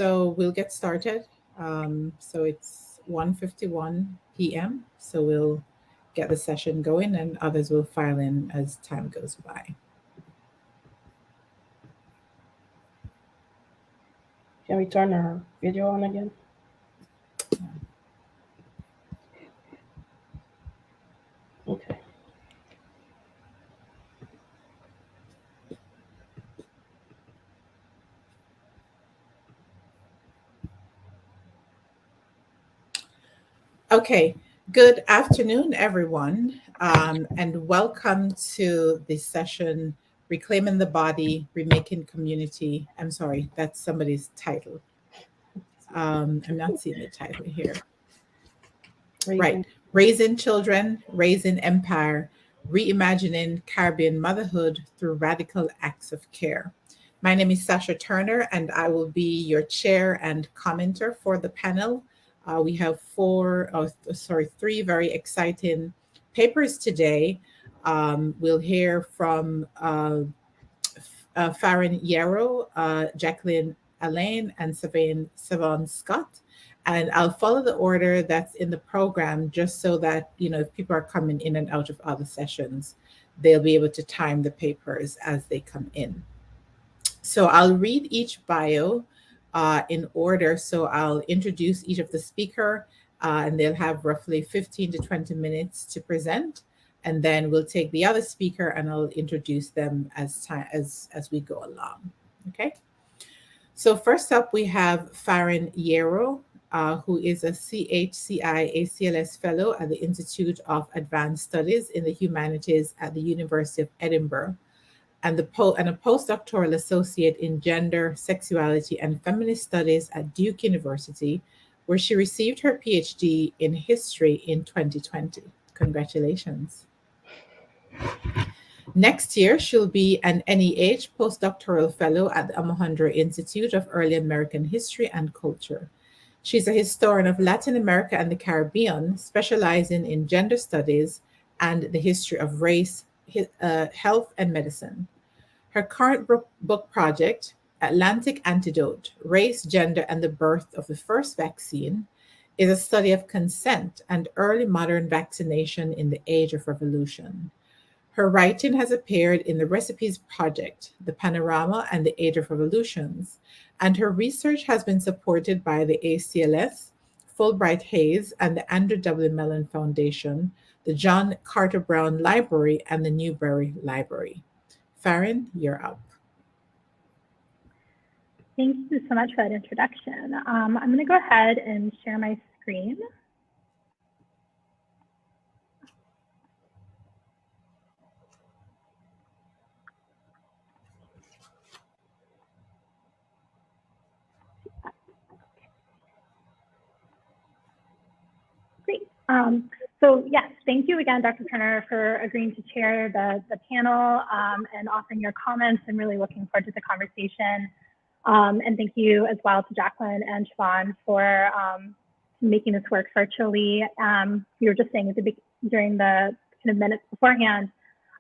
So we'll get started. So it's 1:51 p.m. So we'll get the session going and others will file in as time goes by. Can we turn our video on again? Okay. Okay, good afternoon, everyone, and welcome to the session, Reclaiming the Body, Remaking Community. I'm sorry, that's somebody's title. I'm not seeing the title here. Right. Raising Children, Raising Empire, Reimagining Caribbean Motherhood Through Radical Acts of Care. My name is Sasha Turner, and I will be your chair and commenter for the panel. We have three very exciting papers today. We'll hear from Farron Yarrow, Jacqueline Elaine, and Shavain Scott. And I'll follow the order that's in the program just so that, if people are coming in and out of other sessions, they'll be able to time the papers as they come in. So I'll read each bio in order. So I'll introduce each of the speaker and they'll have roughly 15 to 20 minutes to present. And then we'll take the other speaker and I'll introduce them as we go along. Okay. So first up, we have Farron Yarrow, who is a CHCI ACLS Fellow at the Institute of Advanced Studies in the Humanities at the University of Edinburgh, and a postdoctoral associate in Gender, Sexuality, and Feminist Studies at Duke University, where she received her PhD in History in 2020. Congratulations. Next year, she'll be an NEH postdoctoral fellow at the Alejandro Institute of Early American History and Culture. She's a historian of Latin America and the Caribbean, specializing in gender studies and the history of race, health, and medicine. Her current book project, Atlantic Antidote: Race, Gender, and the Birth of the First Vaccine, is a study of consent and early modern vaccination in the Age of Revolution. Her writing has appeared in the Recipes Project, The Panorama, and the Age of Revolutions, and her research has been supported by the ACLS, Fulbright Hayes, and the Andrew W. Mellon Foundation, the John Carter Brown Library, and the Newberry Library. Farren, you're up. Thank you so much for that introduction. I'm going to go ahead and share my screen. Great. So yes, thank you again, Dr. Turner, for agreeing to chair the panel and offering your comments. I'm really looking forward to the conversation. And thank you as well to Jacqueline and Shavagne for making this work virtually. We were just saying during the kind of minutes beforehand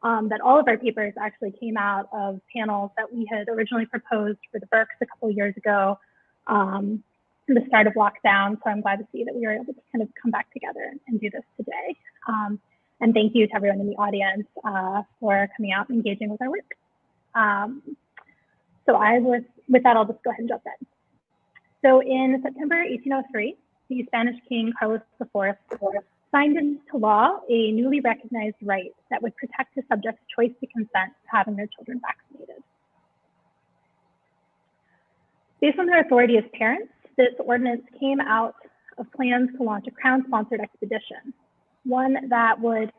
that all of our papers actually came out of panels that we had originally proposed for the Berks a couple of years ago. The start of lockdown. So I'm glad to see that we were able to kind of come back together and do this today. And thank you to everyone in the audience for coming out and engaging with our work. So with that, I'll just go ahead and jump in. So in September 1803, the Spanish King Carlos IV signed into law a newly recognized right that would protect his subjects' choice to consent to having their children vaccinated. Based on their authority as parents, this ordinance came out of plans to launch a Crown-sponsored expedition, one that would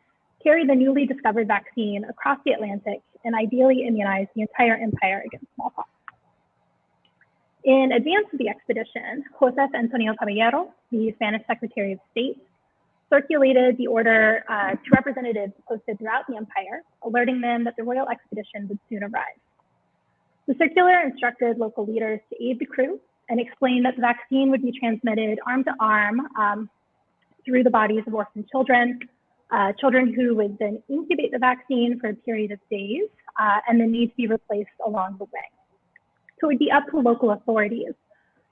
carry the newly discovered vaccine across the Atlantic and ideally immunize the entire empire against smallpox. In advance of the expedition, José Antonio Caballero, the Spanish Secretary of State, circulated the order to representatives posted throughout the empire, alerting them that the royal expedition would soon arrive. The circular instructed local leaders to aid the crew and explained that the vaccine would be transmitted arm to arm through the bodies of orphan children, children who would then incubate the vaccine for a period of days and then need to be replaced along the way. So it would be up to local authorities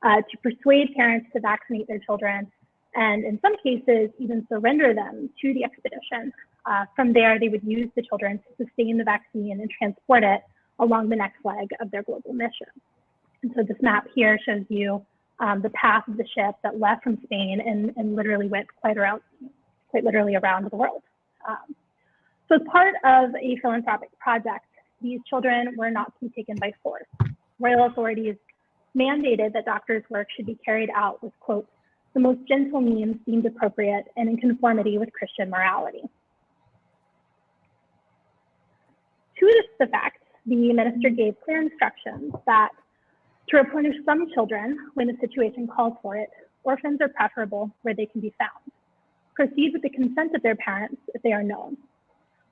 to persuade parents to vaccinate their children, and in some cases, even surrender them to the expedition. From there, they would use the children to sustain the vaccine and transport it along the next leg of their global mission. And so this map here shows you the path of the ship that left from Spain and literally went quite literally around the world. So as part of a philanthropic project, these children were not to be taken by force. Royal authorities mandated that doctors' work should be carried out with, quote, the most gentle means deemed appropriate and in conformity with Christian morality. To this effect, the minister gave clear instructions that to replenish some children when the situation calls for it, orphans are preferable where they can be found. Proceed with the consent of their parents if they are known,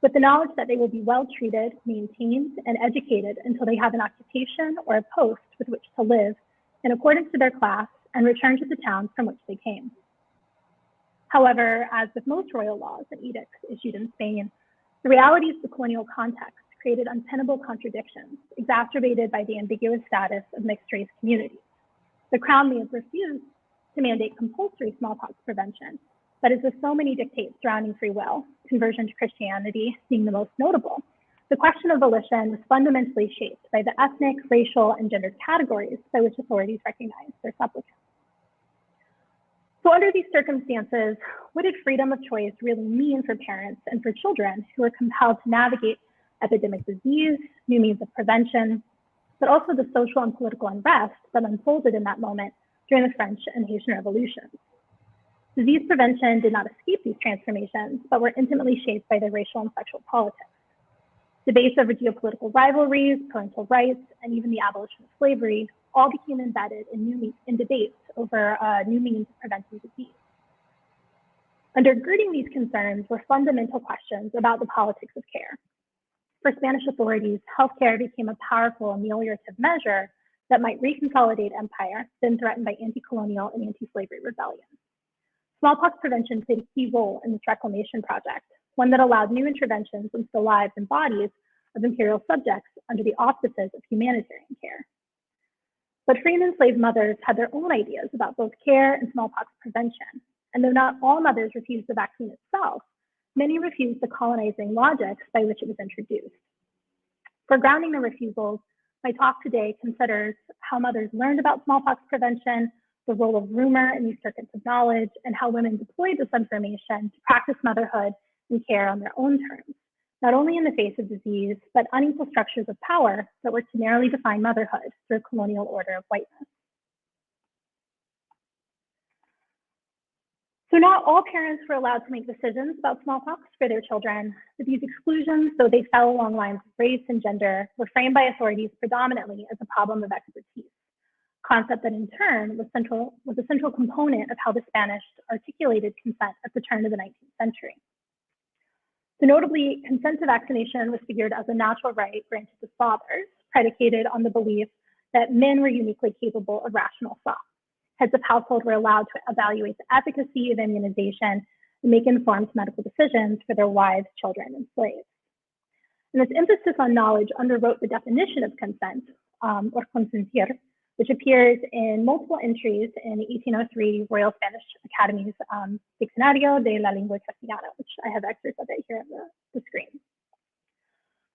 with the knowledge that they will be well treated, maintained, and educated until they have an occupation or a post with which to live in accordance to their class and return to the towns from which they came. However, as with most royal laws and edicts issued in Spain, the realities of the colonial context created untenable contradictions, exacerbated by the ambiguous status of mixed-race communities. The Crown may have refused to mandate compulsory smallpox prevention, but as with so many dictates surrounding free will, conversion to Christianity being the most notable, the question of volition was fundamentally shaped by the ethnic, racial, and gendered categories by which authorities recognized their supplicants. So under these circumstances, what did freedom of choice really mean for parents and for children who were compelled to navigate epidemic disease, new means of prevention, but also the social and political unrest that unfolded in that moment during the French and Haitian revolutions? Disease prevention did not escape these transformations, but were intimately shaped by their racial and sexual politics. Debates over geopolitical rivalries, parental rights, and even the abolition of slavery all became embedded in debates over new means of preventing disease. Undergirding these concerns were fundamental questions about the politics of care. For Spanish authorities, healthcare became a powerful ameliorative measure that might reconsolidate empire, then threatened by anti-colonial and anti-slavery rebellion. Smallpox prevention played a key role in this reclamation project, one that allowed new interventions into the lives and bodies of imperial subjects under the auspices of humanitarian care. But free and enslaved mothers had their own ideas about both care and smallpox prevention, and though not all mothers refused the vaccine itself, many refused the colonizing logics by which it was introduced. For grounding the refusals, my talk today considers how mothers learned about smallpox prevention, the role of rumor in these circuits of knowledge, and how women deployed this information to practice motherhood and care on their own terms, not only in the face of disease, but unequal structures of power that were to narrowly define motherhood through a colonial order of whiteness. So not all parents were allowed to make decisions about smallpox for their children, but these exclusions, though they fell along lines of race and gender, were framed by authorities predominantly as a problem of expertise, concept that in turn was a central component of how the Spanish articulated consent at the turn of the 19th century. So notably, consent to vaccination was figured as a natural right granted to fathers, predicated on the belief that men were uniquely capable of rational thought. Heads of household were allowed to evaluate the efficacy of immunization and make informed medical decisions for their wives, children, and slaves. And this emphasis on knowledge underwrote the definition of consent, or consentir, which appears in multiple entries in the 1803 Royal Spanish Academy's Diccionario de la Lengua Castellana, which I have excerpts of it here on the screen.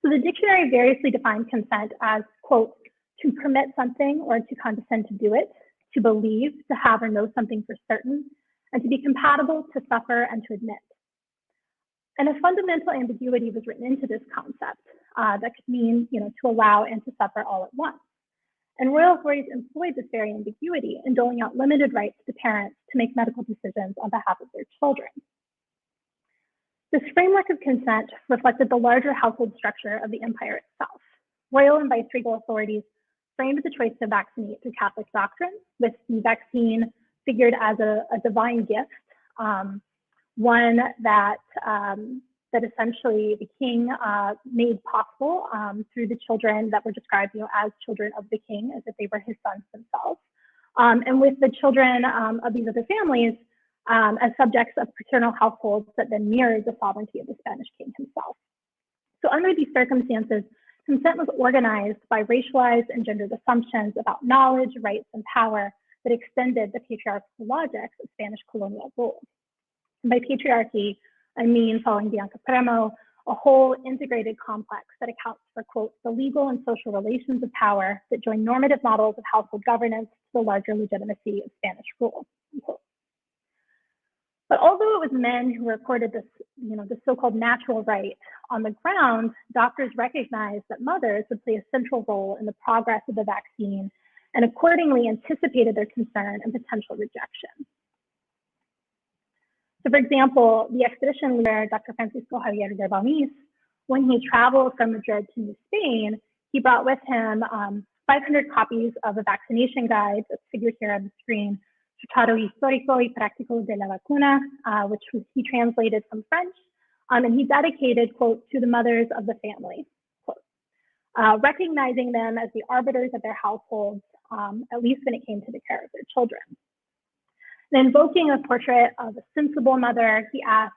So the dictionary variously defined consent as, quote, to permit something or to condescend to do it, to believe, to have or know something for certain, and to be compatible, to suffer, and to admit. And a fundamental ambiguity was written into this concept that could mean, to allow and to suffer all at once. And royal authorities employed this very ambiguity in doling out limited rights to parents to make medical decisions on behalf of their children. This framework of consent reflected the larger household structure of the empire itself. Royal and viceregal authorities framed the choice to vaccinate through Catholic doctrine, with the vaccine figured as a divine gift, one that essentially the king made possible through the children that were described as children of the king, as if they were his sons themselves. And with the children of these other families as subjects of paternal households that then mirrored the sovereignty of the Spanish king himself. So under these circumstances, consent was organized by racialized and gendered assumptions about knowledge, rights, and power that extended the patriarchal logics of Spanish colonial rule. And by patriarchy, I mean, following Bianca Premo, a whole integrated complex that accounts for, quote, the legal and social relations of power that join normative models of household governance to the larger legitimacy of Spanish rule, unquote. But although it was men who recorded this, the so-called natural right, on the ground, doctors recognized that mothers would play a central role in the progress of the vaccine and accordingly anticipated their concern and potential rejection. So for example, the expedition leader, Dr. Francisco Javier de Balmis, when he traveled from Madrid to New Spain, he brought with him 500 copies of a vaccination guide that's figured here on the screen, Tratado Histórico y Práctico de la Vacuna, which he translated from French, and he dedicated, quote, to the mothers of the family, quote, recognizing them as the arbiters of their households, at least when it came to the care of their children. And invoking a portrait of a sensible mother, he asked,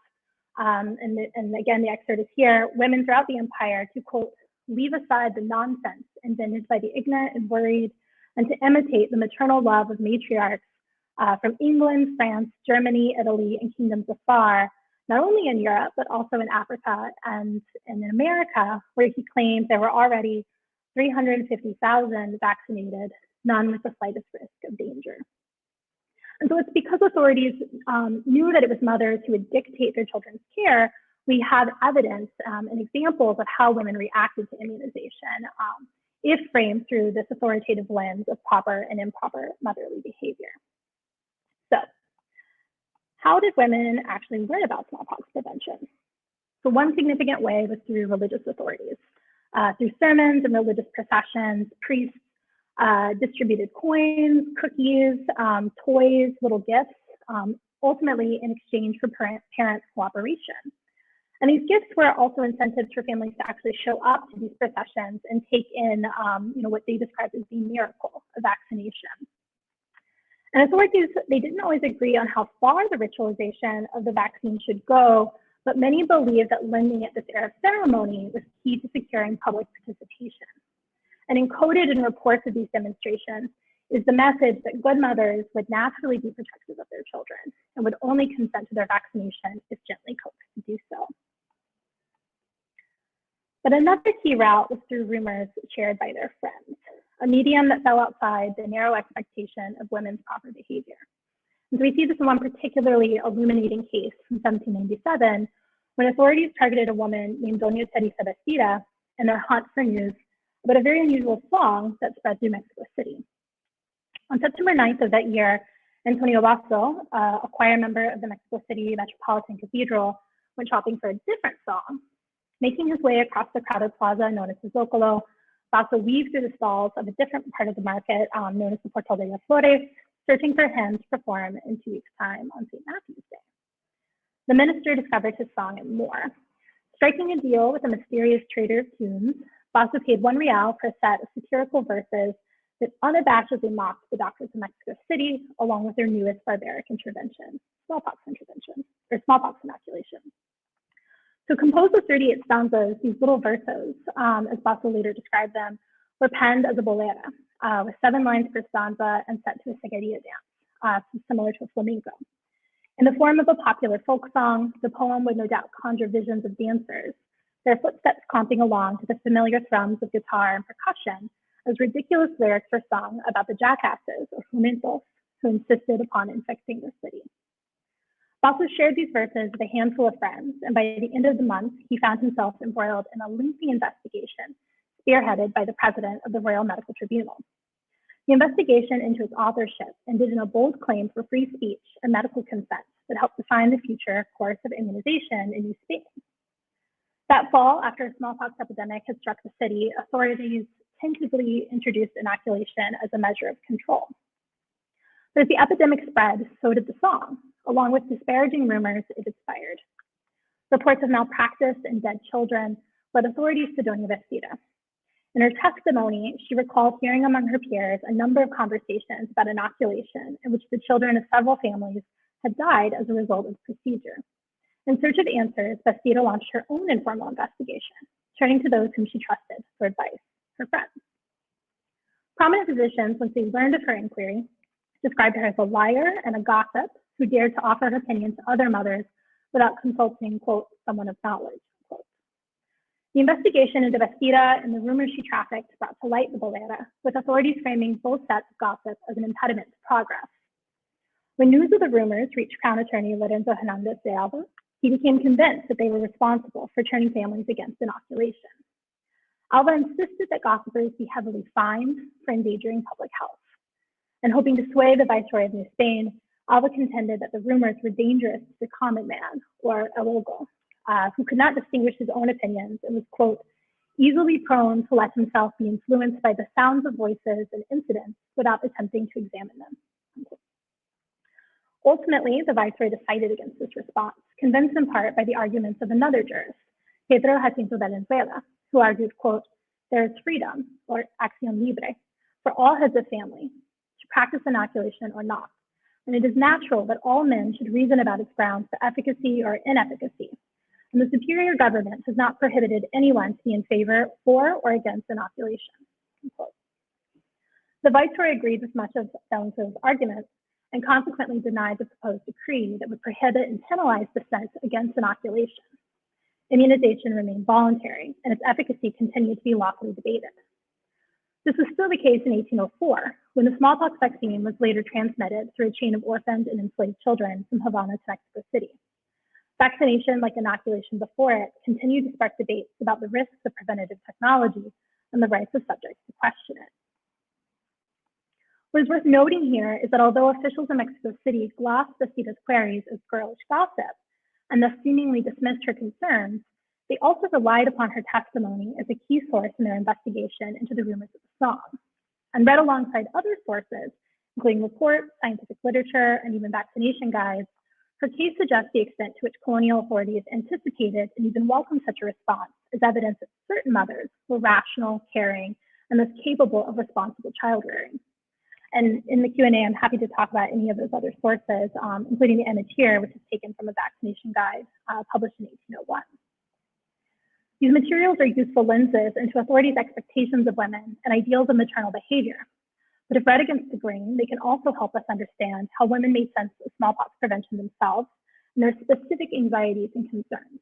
and again, the excerpt is here, women throughout the empire to, quote, leave aside the nonsense invented by the ignorant and worried, and to imitate the maternal love of matriarchs from England, France, Germany, Italy, and kingdoms afar, not only in Europe, but also in Africa and in America, where he claimed there were already 350,000 vaccinated, none with the slightest risk of danger. And so it's because authorities knew that it was mothers who would dictate their children's care, we have evidence and examples of how women reacted to immunization, if framed through this authoritative lens of proper and improper motherly behavior. So, how did women actually learn about smallpox prevention? So one significant way was through religious authorities, through sermons and religious processions. Priests distributed coins, cookies, toys, little gifts, ultimately in exchange for parents' cooperation. And these gifts were also incentives for families to actually show up to these processions and take in, what they described as the miracle of vaccination. And authorities, they didn't always agree on how far the ritualization of the vaccine should go, but many believed that lending it this air of ceremony was key to securing public participation. And encoded in reports of these demonstrations is the message that good mothers would naturally be protective of their children and would only consent to their vaccination if gently coaxed to do so. But another key route was through rumors shared by their friends, a medium that fell outside the narrow expectation of women's proper behavior. And so we see this in one particularly illuminating case from 1797, when authorities targeted a woman named Doña Teresa Vestida in their hunt for news about a very unusual song that spread through Mexico City. On September 9th of that year, Antonio Basso, a choir member of the Mexico City Metropolitan Cathedral, went shopping for a different song. Making his way across the crowded plaza known as the Zócalo, Basso weaved through the stalls of a different part of the market known as the Portal de las Flores, searching for him to perform in 2 weeks' time on St. Matthew's Day. The minister discovered his song and more. Striking a deal with a mysterious trader of tunes, Basso paid $1 for a set of satirical verses that unabashedly mocked the doctors of Mexico City, along with their newest barbaric intervention, smallpox inoculation. So composed with 38 stanzas, these little verses, as Basso later described them, were penned as a bolera, with 7 lines per stanza and set to a segueria dance, similar to a flamenco. In the form of a popular folk song, the poem would no doubt conjure visions of dancers, their footsteps comping along to the familiar thrums of guitar and percussion, as ridiculous lyrics were sung about the jackasses or jumentos who insisted upon infecting the city. Basso shared these verses with a handful of friends, and by the end of the month, he found himself embroiled in a lengthy investigation spearheaded by the president of the Royal Medical Tribunal. The investigation into its authorship ended in a bold claim for free speech and medical consent that helped define the future course of immunization in New Spain. That fall, after a smallpox epidemic had struck the city, authorities tentatively introduced inoculation as a measure of control. But as the epidemic spread, so did the song, along with disparaging rumors it inspired. Reports of malpractice and dead children led authorities to Doña Vestida. In her testimony, she recalled hearing among her peers a number of conversations about inoculation in which the children of several families had died as a result of the procedure. In search of answers, Vestida launched her own informal investigation, turning to those whom she trusted for advice, her friends. Prominent physicians, once they learned of her inquiry, described her as a liar and a gossip who dared to offer her opinion to other mothers without consulting, quote, someone of knowledge, quote. The investigation into Vestida and the rumors she trafficked brought to light the bolera, with authorities framing both sets of gossip as an impediment to progress. When news of the rumors reached Crown Attorney Lorenzo Hernandez de Alba, he became convinced that they were responsible for turning families against inoculation. Alba insisted that gossipers be heavily fined for endangering public health. And hoping to sway the Viceroy of New Spain, Alba contended that the rumors were dangerous to the common man, or el ogo, who could not distinguish his own opinions and was, quote, easily prone to let himself be influenced by the sounds of voices and incidents without attempting to examine them. Unquote. Ultimately, the Viceroy decided against this response, convinced in part by the arguments of another jurist, Pedro Jacinto Valenzuela, who argued, quote, there is freedom, or acción libre, for all heads of family to practice inoculation or not, and it is natural that all men should reason about its grounds for efficacy or inefficacy, and the superior government has not prohibited anyone to be in favor for or against inoculation, unquote. The Viceroy agreed with much of Valenzuela's arguments and consequently denied the proposed decree that would prohibit and penalize dissent against inoculation. Immunization remained voluntary, and its efficacy continued to be lawfully debated. This was still the case in 1804, when the smallpox vaccine was later transmitted through a chain of orphaned and enslaved children from Havana to Mexico City. Vaccination, like inoculation before it, continued to spark debates about the risks of preventative technology and the rights of subjects to question it. What is worth noting here is that although officials in Mexico City glossed Vestida's queries as girlish gossip, and thus seemingly dismissed her concerns, they also relied upon her testimony as a key source in their investigation into the rumors of the song, and read alongside other sources, including reports, scientific literature, and even vaccination guides. Her case suggests the extent to which colonial authorities anticipated and even welcomed such a response as evidence that certain mothers were rational, caring, and thus capable of responsible child rearing. And in the Q&A, I'm happy to talk about any of those other sources, including the Mercier, which is taken from a vaccination guide published in 1801. These materials are useful lenses into authorities' expectations of women and ideals of maternal behavior. But if read against the grain, they can also help us understand how women made sense of smallpox prevention themselves and their specific anxieties and concerns,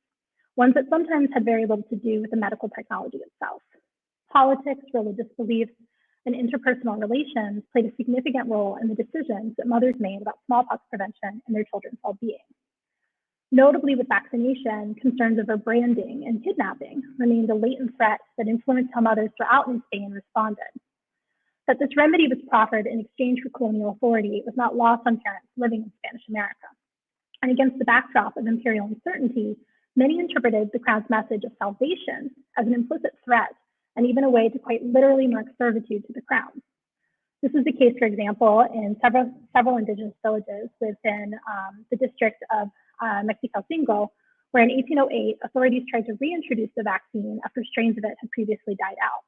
ones that sometimes had very little to do with the medical technology itself. Politics, religious beliefs, and interpersonal relations played a significant role in the decisions that mothers made about smallpox prevention and their children's well-being. Notably with vaccination, concerns over branding and kidnapping remained a latent threat that influenced how mothers throughout New Spain responded. That this remedy was proffered in exchange for colonial authority was not lost on parents living in Spanish America. And against the backdrop of imperial uncertainty, many interpreted the Crown's message of salvation as an implicit threat and even a way to quite literally mark servitude to the Crown. This is the case, for example, in several indigenous villages within the district of Mexicalcingo, where in 1808, authorities tried to reintroduce the vaccine after strains of it had previously died out.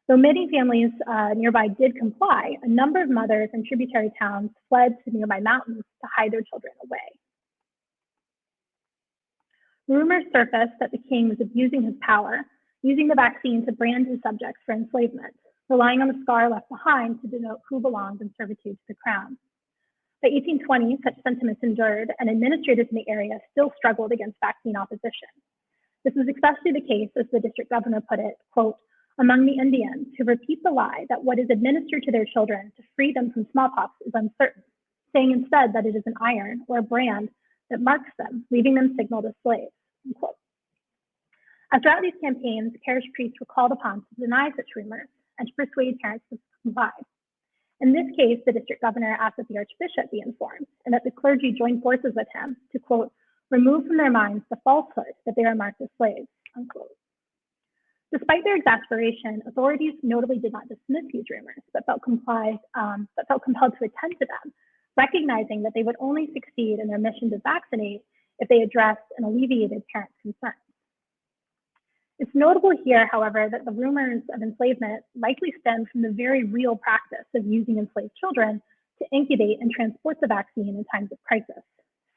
Though many families nearby did comply, a number of mothers in tributary towns fled to nearby mountains to hide their children away. Rumors surfaced that the king was abusing his power, using the vaccine to brand his subjects for enslavement, relying on the scar left behind to denote who belonged in servitude to the Crown. By 1820, such sentiments endured, and administrators in the area still struggled against vaccine opposition. This was especially the case, as the district governor put it, quote, among the Indians who repeat the lie that what is administered to their children to free them from smallpox is uncertain, saying instead that it is an iron or a brand that marks them, leaving them signaled as slaves, unquote. As throughout these campaigns, parish priests were called upon to deny such rumors and to persuade parents to comply. In this case, the district governor asked that the archbishop be informed and that the clergy join forces with him to, quote, remove from their minds the falsehood that they are marked as slaves, unquote. Despite their exasperation, authorities notably did not dismiss these rumors, but felt compelled to attend to them, recognizing that they would only succeed in their mission to vaccinate if they addressed and alleviated parents' concerns. It's notable here, however, that the rumors of enslavement likely stemmed from the very real practice of using enslaved children to incubate and transport the vaccine in times of crisis.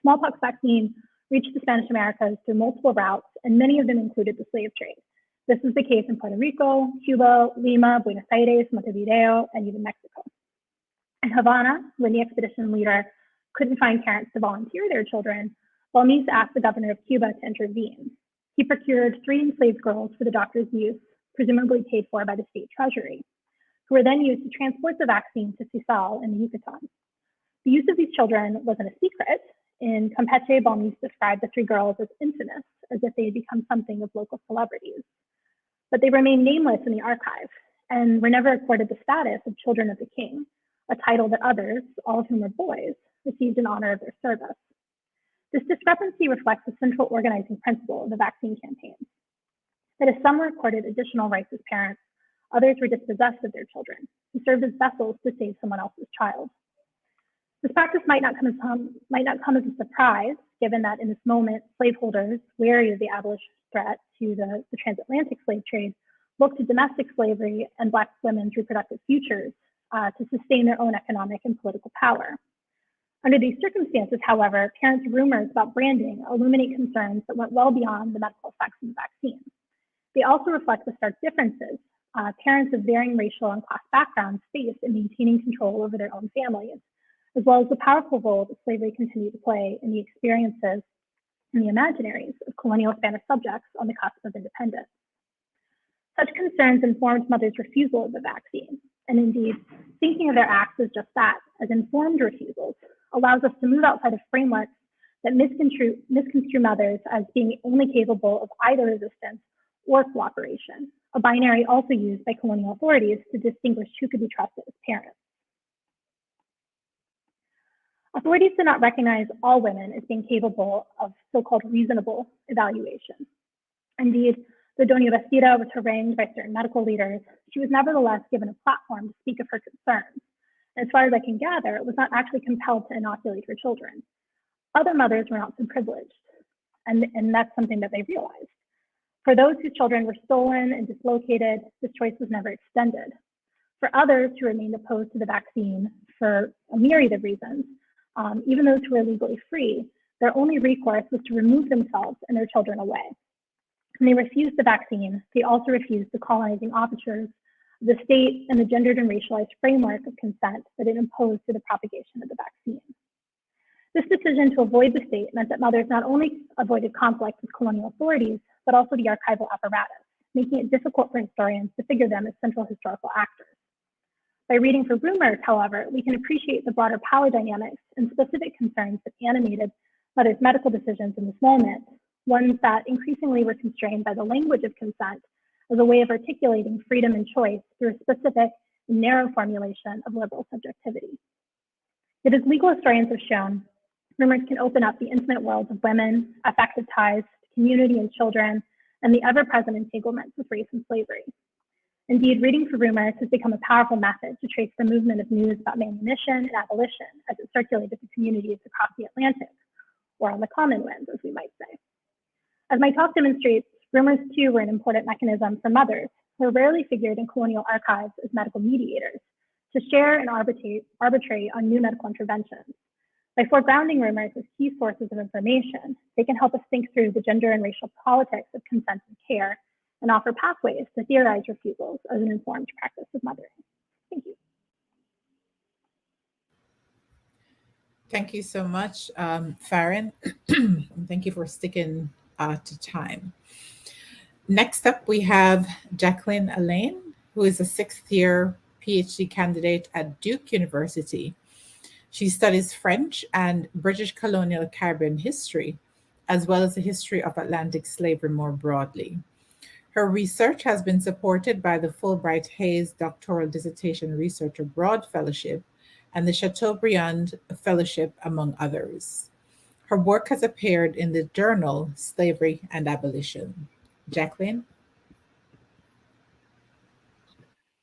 Smallpox vaccine reached the Spanish Americas through multiple routes, and many of them included the slave trade. This is the case in Puerto Rico, Cuba, Lima, Buenos Aires, Montevideo, and even Mexico. In Havana, when the expedition leader couldn't find parents to volunteer their children, Balmis asked the governor of Cuba to intervene. He procured 3 enslaved girls for the doctor's use, presumably paid for by the state treasury, who were then used to transport the vaccine to Sisal in the Yucatan. The use of these children wasn't a secret. In Campeche, Balmis described the 3 girls as infamous, as if they had become something of local celebrities. But they remain nameless in the archive and were never accorded the status of children of the king, a title that others, all of whom were boys, received in honor of their service. This discrepancy reflects the central organizing principle of the vaccine campaign, that if some were accorded additional rights as parents, others were dispossessed of their children, who served as vessels to save someone else's child. This practice might not come as a surprise, given that in this moment, slaveholders, wary of the abolition threat to the transatlantic slave trade, looked to domestic slavery and Black women's reproductive futures to sustain their own economic and political power. Under these circumstances, however, parents' rumors about branding illuminate concerns that went well beyond the medical effects of the vaccine. They also reflect the stark differences parents of varying racial and class backgrounds face in maintaining control over their own families, as well as the powerful role that slavery continued to play in the experiences and the imaginaries of colonial Spanish subjects on the cusp of independence. Such concerns informed mothers' refusal of the vaccine, and indeed, thinking of their acts as just that, as informed refusals, allows us to move outside of frameworks that misconstrue mothers as being only capable of either resistance or cooperation, a binary also used by colonial authorities to distinguish who could be trusted as parents. Authorities did not recognize all women as being capable of so-called reasonable evaluation. Indeed, though Doña Bastida was harangued by certain medical leaders, she was nevertheless given a platform to speak of her concerns. And as far as I can gather, was not actually compelled to inoculate her children. Other mothers were not so privileged, and that's something that they realized. For those whose children were stolen and dislocated, this choice was never extended. For others who remained opposed to the vaccine for a myriad of reasons, even those who were legally free, their only recourse was to remove themselves and their children away. When they refused the vaccine, they also refused the colonizing overtures of the state and the gendered and racialized framework of consent that it imposed to the propagation of the vaccine. This decision to avoid the state meant that mothers not only avoided conflict with colonial authorities, but also the archival apparatus, making it difficult for historians to figure them as central historical actors. By reading for rumors, however, we can appreciate the broader power dynamics and specific concerns that animated mothers' medical decisions in this moment, ones that increasingly were constrained by the language of consent as a way of articulating freedom and choice through a specific and narrow formulation of liberal subjectivity. Yet as legal historians have shown, rumors can open up the intimate worlds of women, affective ties to community and children, and the ever-present entanglements with race and slavery. Indeed, reading for rumors has become a powerful method to trace the movement of news about manumission and abolition as it circulated to communities across the Atlantic, or on the common winds, as we might say. As my talk demonstrates, rumors too were an important mechanism for mothers, who rarely figured in colonial archives as medical mediators, to share and arbitrate on new medical interventions. By foregrounding rumors as key sources of information, they can help us think through the gender and racial politics of consent and care, and offer pathways to theorize refusals as an informed practice of mothering. Thank you. Thank you so much, Farren. Thank you for sticking to time. Next up, we have Jacqueline Elaine, who is a 6th-year PhD candidate at Duke University. She studies French and British colonial Caribbean history, as well as the history of Atlantic slavery more broadly. Her research has been supported by the Fulbright Hays Doctoral Dissertation Research Abroad Fellowship and the Chateaubriand Fellowship, among others. Her work has appeared in the journal Slavery and Abolition. Jacqueline?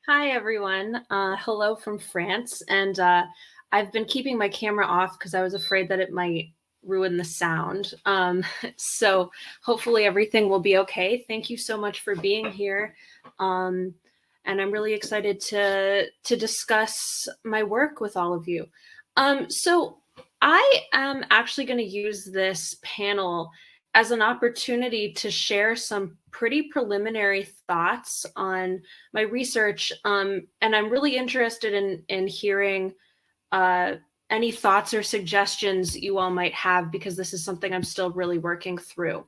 Hi, everyone. Hello from France. And I've been keeping my camera off because I was afraid that it might ruin the sound. So hopefully everything will be okay. Thank you so much for being here. And I'm really excited to discuss my work with all of you. So I am actually going to use this panel as an opportunity to share some pretty preliminary thoughts on my research. And I'm really interested in hearing any thoughts or suggestions you all might have, because this is something I'm still really working through.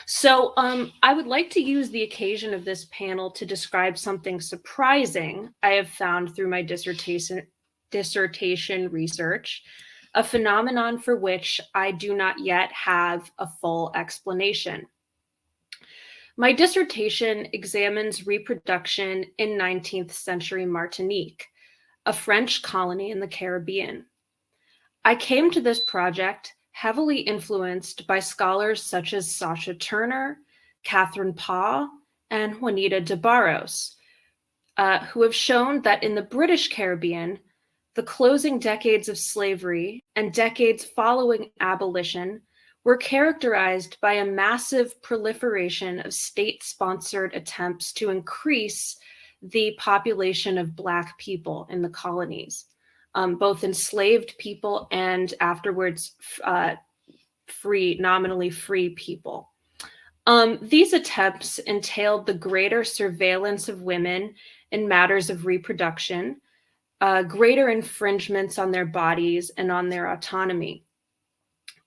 So I would like to use the occasion of this panel to describe something surprising I have found through my dissertation research, a phenomenon for which I do not yet have a full explanation. My dissertation examines reproduction in 19th century Martinique, a French colony in the Caribbean. I came to this project heavily influenced by scholars such as Sasha Turner, Catherine Paugh, and Juanita de Barros, who have shown that in the British Caribbean, the closing decades of slavery and decades following abolition were characterized by a massive proliferation of state-sponsored attempts to increase the population of Black people in the colonies, both enslaved people and afterwards nominally free people. These attempts entailed the greater surveillance of women in matters of reproduction, greater infringements on their bodies and on their autonomy.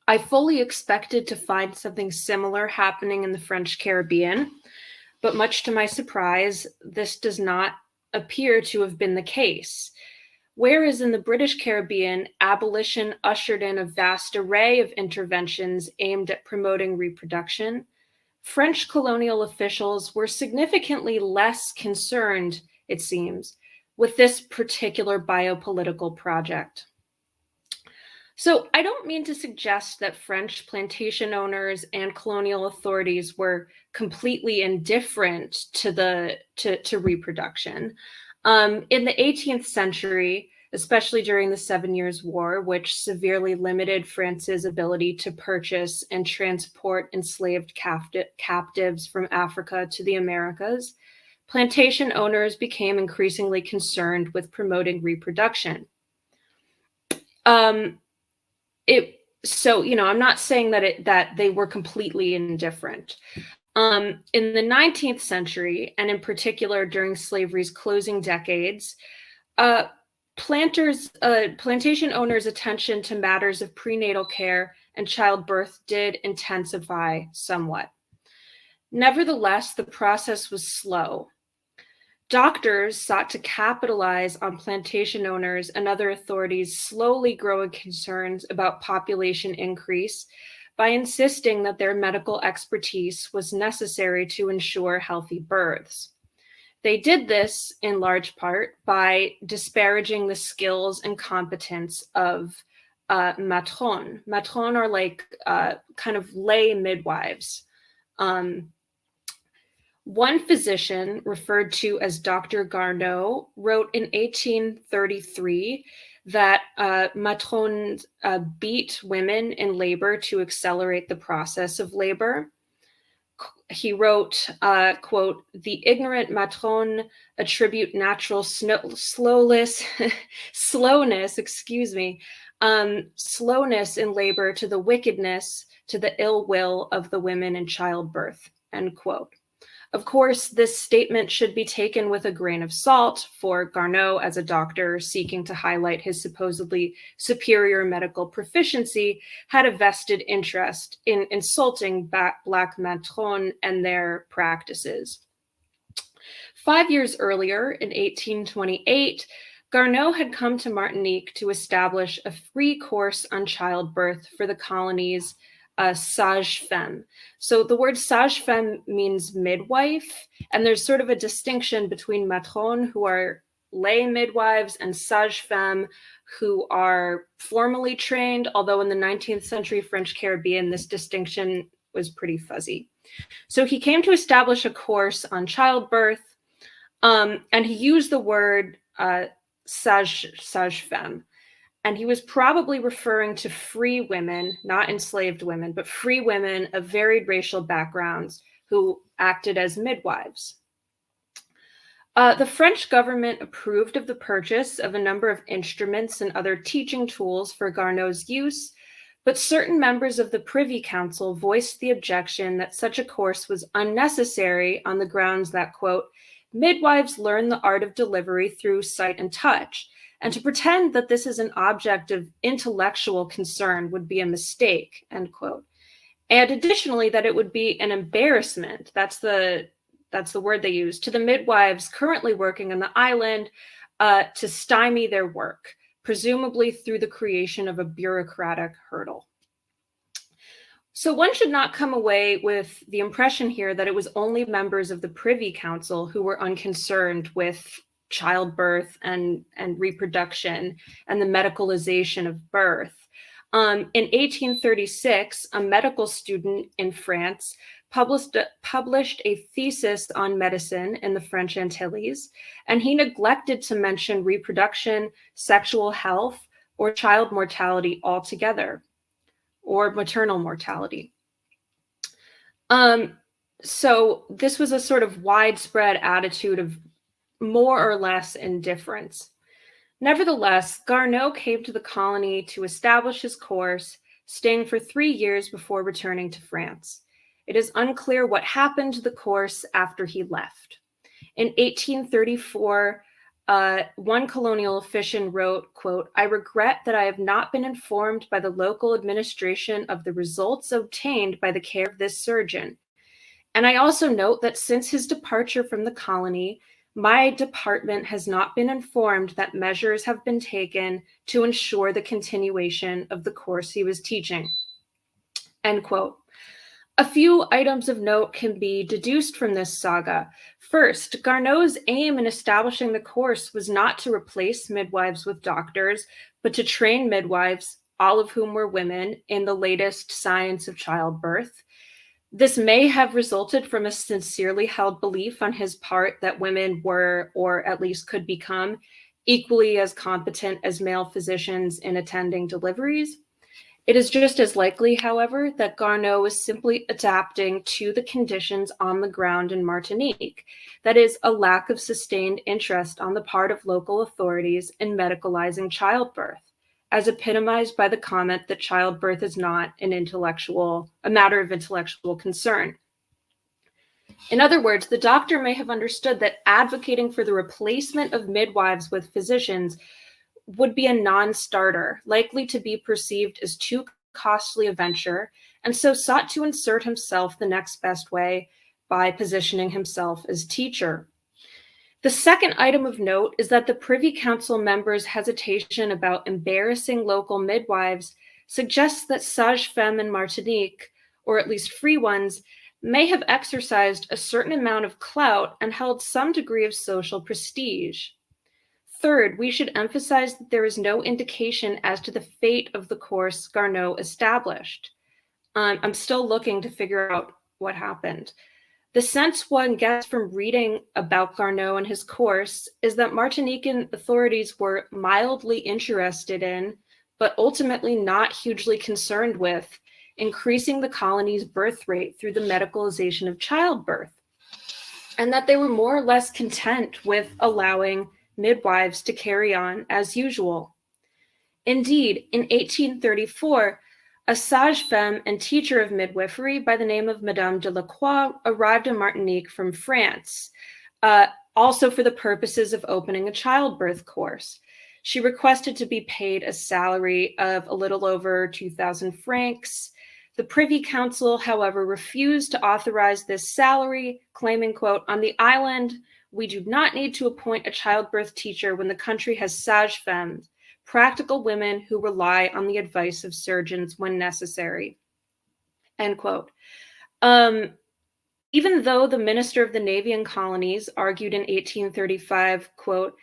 I fully expected to find something similar happening in the French Caribbean, but much to my surprise, this does not appear to have been the case. Whereas in the British Caribbean, abolition ushered in a vast array of interventions aimed at promoting reproduction, French colonial officials were significantly less concerned, it seems, with this particular biopolitical project. So I don't mean to suggest that French plantation owners and colonial authorities were completely indifferent to reproduction. In the 18th century, especially during the 7 Years' War, which severely limited France's ability to purchase and transport enslaved captives from Africa to the Americas, plantation owners became increasingly concerned with promoting reproduction. I'm not saying that they were completely indifferent. In the 19th century, and in particular during slavery's closing decades, plantation owners' attention to matters of prenatal care and childbirth did intensify somewhat. Nevertheless, the process was slow. Doctors sought to capitalize on plantation owners and other authorities' slowly growing concerns about population increase by insisting that their medical expertise was necessary to ensure healthy births. They did this in large part by disparaging the skills and competence of matrones. Matrones are like kind of lay midwives. One physician, referred to as Dr. Garneau, wrote in 1833 that matrones beat women in labor to accelerate the process of labor. He wrote, quote, "The ignorant matrone attribute natural slowness in labor to the wickedness, to the ill will of the women in childbirth," end quote. Of course, this statement should be taken with a grain of salt, for Garneau, as a doctor seeking to highlight his supposedly superior medical proficiency, had a vested interest in insulting Black matrones and their practices. 5 years earlier, in 1828, Garneau had come to Martinique to establish a free course on childbirth for the colony's sage-femme. So the word sage-femme means midwife, and there's sort of a distinction between matrones, who are lay midwives, and sage-femme, who are formally trained, although in the 19th century French Caribbean, this distinction was pretty fuzzy. So he came to establish a course on childbirth, and he used the word sage-femme. And he was probably referring to free women, not enslaved women, but free women of varied racial backgrounds who acted as midwives. The French government approved of the purchase of a number of instruments and other teaching tools for Garneau's use, but certain members of the Privy Council voiced the objection that such a course was unnecessary on the grounds that, quote, "midwives learn the art of delivery through sight and touch, and to pretend that this is an object of intellectual concern would be a mistake, end quote. And additionally, that it would be an embarrassment, that's the word they use, to the midwives currently working on the island to stymie their work, presumably through the creation of a bureaucratic hurdle. So one should not come away with the impression here that it was only members of the Privy Council who were unconcerned with childbirth and reproduction and the medicalization of birth. In 1836, a medical student in France published a thesis on medicine in the French Antilles, and he neglected to mention reproduction, sexual health, or child mortality altogether, or maternal mortality. So this was a sort of widespread attitude of more or less indifference. Nevertheless, Garneau came to the colony to establish his course, staying for 3 years before returning to France. It is unclear what happened to the course after he left. In 1834, one colonial official wrote, quote, "I regret that I have not been informed by the local administration of the results obtained by the care of this surgeon. And I also note that since his departure from the colony, my department has not been informed that measures have been taken to ensure the continuation of the course he was teaching," end quote. A few items of note can be deduced from this saga. First, Garneau's aim in establishing the course was not to replace midwives with doctors, but to train midwives, all of whom were women, in the latest science of childbirth. This may have resulted from a sincerely held belief on his part that women were, or at least could become, equally as competent as male physicians in attending deliveries. It is just as likely, however, that Garneau was simply adapting to the conditions on the ground in Martinique, that is, a lack of sustained interest on the part of local authorities in medicalizing childbirth, as epitomized by the comment that childbirth is not a matter of intellectual concern. In other words, the doctor may have understood that advocating for the replacement of midwives with physicians would be a non-starter, likely to be perceived as too costly a venture, and so sought to insert himself the next best way by positioning himself as teacher. The second item of note is that the Privy Council members' hesitation about embarrassing local midwives suggests that sages-femmes in Martinique, or at least free ones, may have exercised a certain amount of clout and held some degree of social prestige. Third, we should emphasize that there is no indication as to the fate of the course Garneau established. I'm still looking to figure out what happened. The sense one gets from reading about Garneau and his course is that Martinican authorities were mildly interested in, but ultimately not hugely concerned with, increasing the colony's birth rate through the medicalization of childbirth, and that they were more or less content with allowing midwives to carry on as usual. Indeed, in 1834, a sage-femme and teacher of midwifery by the name of Madame de la Croix arrived in Martinique from France, also for the purposes of opening a childbirth course. She requested to be paid a salary of a little over 2,000 francs. The Privy Council, however, refused to authorize this salary, claiming, quote, "On the island, we do not need to appoint a childbirth teacher when the country has sages-femmes, practical women who rely on the advice of surgeons when necessary," end quote. Even though the Minister of the Navy and Colonies argued in 1835, quote,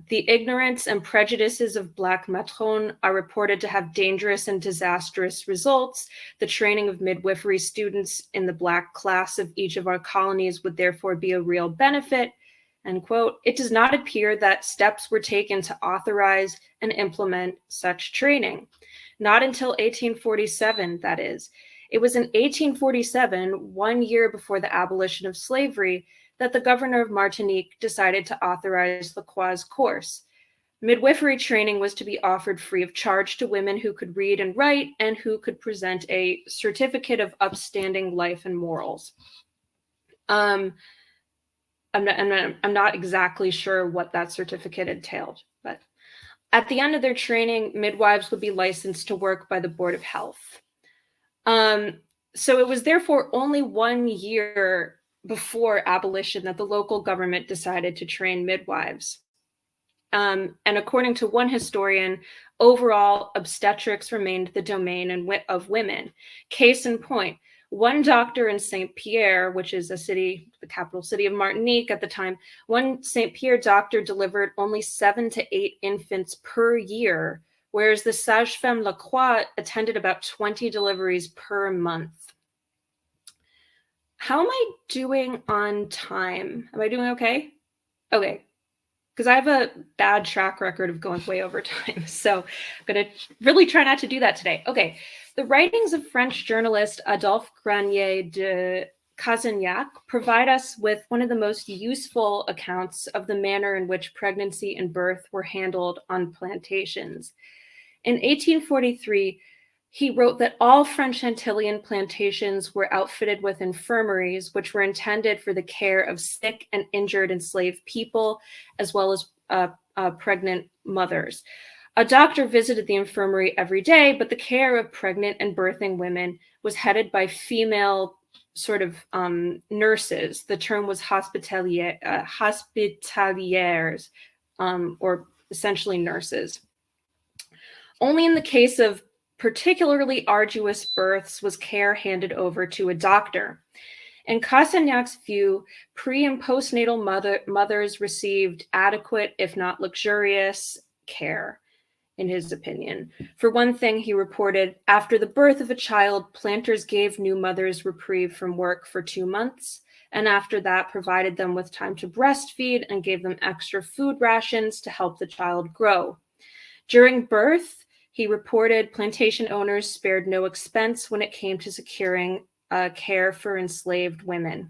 "The ignorance and prejudices of Black matrons are reported to have dangerous and disastrous results. The training of midwifery students in the Black class of each of our colonies would therefore be a real benefit," end quote. It does not appear that steps were taken to authorize and implement such training. Not until 1847, that is. It was in 1847, 1 year before the abolition of slavery, that the governor of Martinique decided to authorize Lacroix's course. Midwifery training was to be offered free of charge to women who could read and write and who could present a certificate of upstanding life and morals. I'm not exactly sure what that certificate entailed, but At the end of their training, midwives would be licensed to work by the Board of Health. So it was therefore only 1 year before abolition that the local government decided to train midwives. And according to one historian, overall, obstetrics remained the domain of women. Case in point, one doctor in St. Pierre, which is a city, the capital city of Martinique at the time, one St. Pierre doctor delivered only 7 to 8 infants per year, whereas the sage-femme Lacroix attended about 20 deliveries per month. How am I doing on time? Am I doing okay? Okay. Because I have a bad track record of going way over time. So I'm going to really try not to do that today. Okay. The writings of French journalist Adolphe Granier de Cassagnac provide us with one of the most useful accounts of the manner in which pregnancy and birth were handled on plantations. In 1843, he wrote that all French Antillean plantations were outfitted with infirmaries, which were intended for the care of sick and injured enslaved people, as well as pregnant mothers. A doctor visited the infirmary every day, but the care of pregnant and birthing women was headed by female sort of nurses. The term was hospitalières, or essentially nurses. Only in the case of particularly arduous births was care handed over to a doctor. In Cassagnac's view, pre- and postnatal mothers received adequate, if not luxurious, care, in his opinion. For one thing, he reported, after the birth of a child, planters gave new mothers reprieve from work for 2 months, and after that provided them with time to breastfeed and gave them extra food rations to help the child grow. During birth, he reported plantation owners spared no expense when it came to securing care for enslaved women.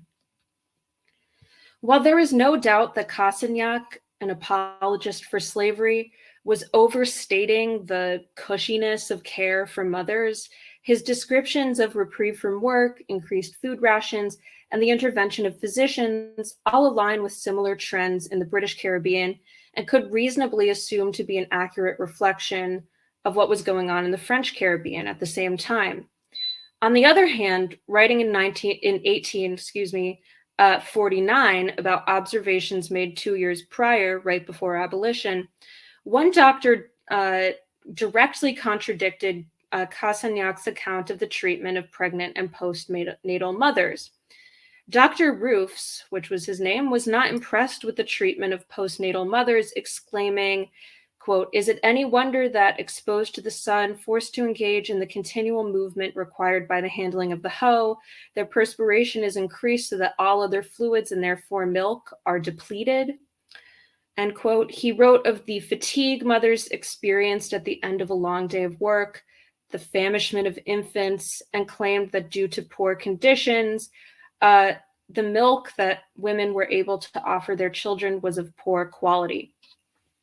While there is no doubt that Cassagnac, an apologist for slavery, was overstating the cushiness of care for mothers, his descriptions of reprieve from work, increased food rations, and the intervention of physicians all align with similar trends in the British Caribbean and could reasonably assume to be an accurate reflection of what was going on in the French Caribbean at the same time. On the other hand, writing in 1849 about observations made 2 years prior, right before abolition, one doctor directly contradicted Cassagnac's account of the treatment of pregnant and postnatal mothers. Dr. Roofs, which was his name, was not impressed with the treatment of postnatal mothers, exclaiming, quote, "Is it any wonder that, exposed to the sun, forced to engage in the continual movement required by the handling of the hoe, their perspiration is increased so that all other fluids and therefore milk are depleted?" End quote. He wrote of the fatigue mothers experienced at the end of a long day of work, the famishment of infants, and claimed that due to poor conditions, the milk that women were able to offer their children was of poor quality.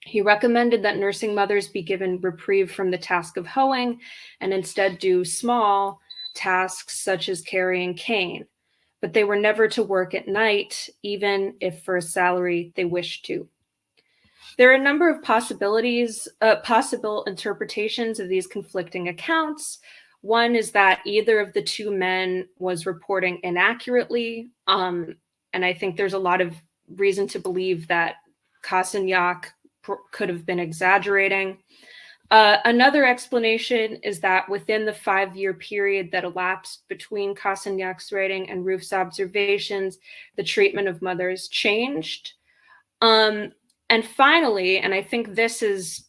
He recommended that nursing mothers be given reprieve from the task of hoeing and instead do small tasks such as carrying cane, but they were never to work at night, even if for a salary they wished to. There are a number of possible interpretations of these conflicting accounts. One is that either of the two men was reporting inaccurately, and I think there's a lot of reason to believe that Cassagnac could have been exaggerating. Another explanation is that within the 5-year period that elapsed between Cassagnac's writing and Roof's observations, the treatment of mothers changed. And finally, and I think this is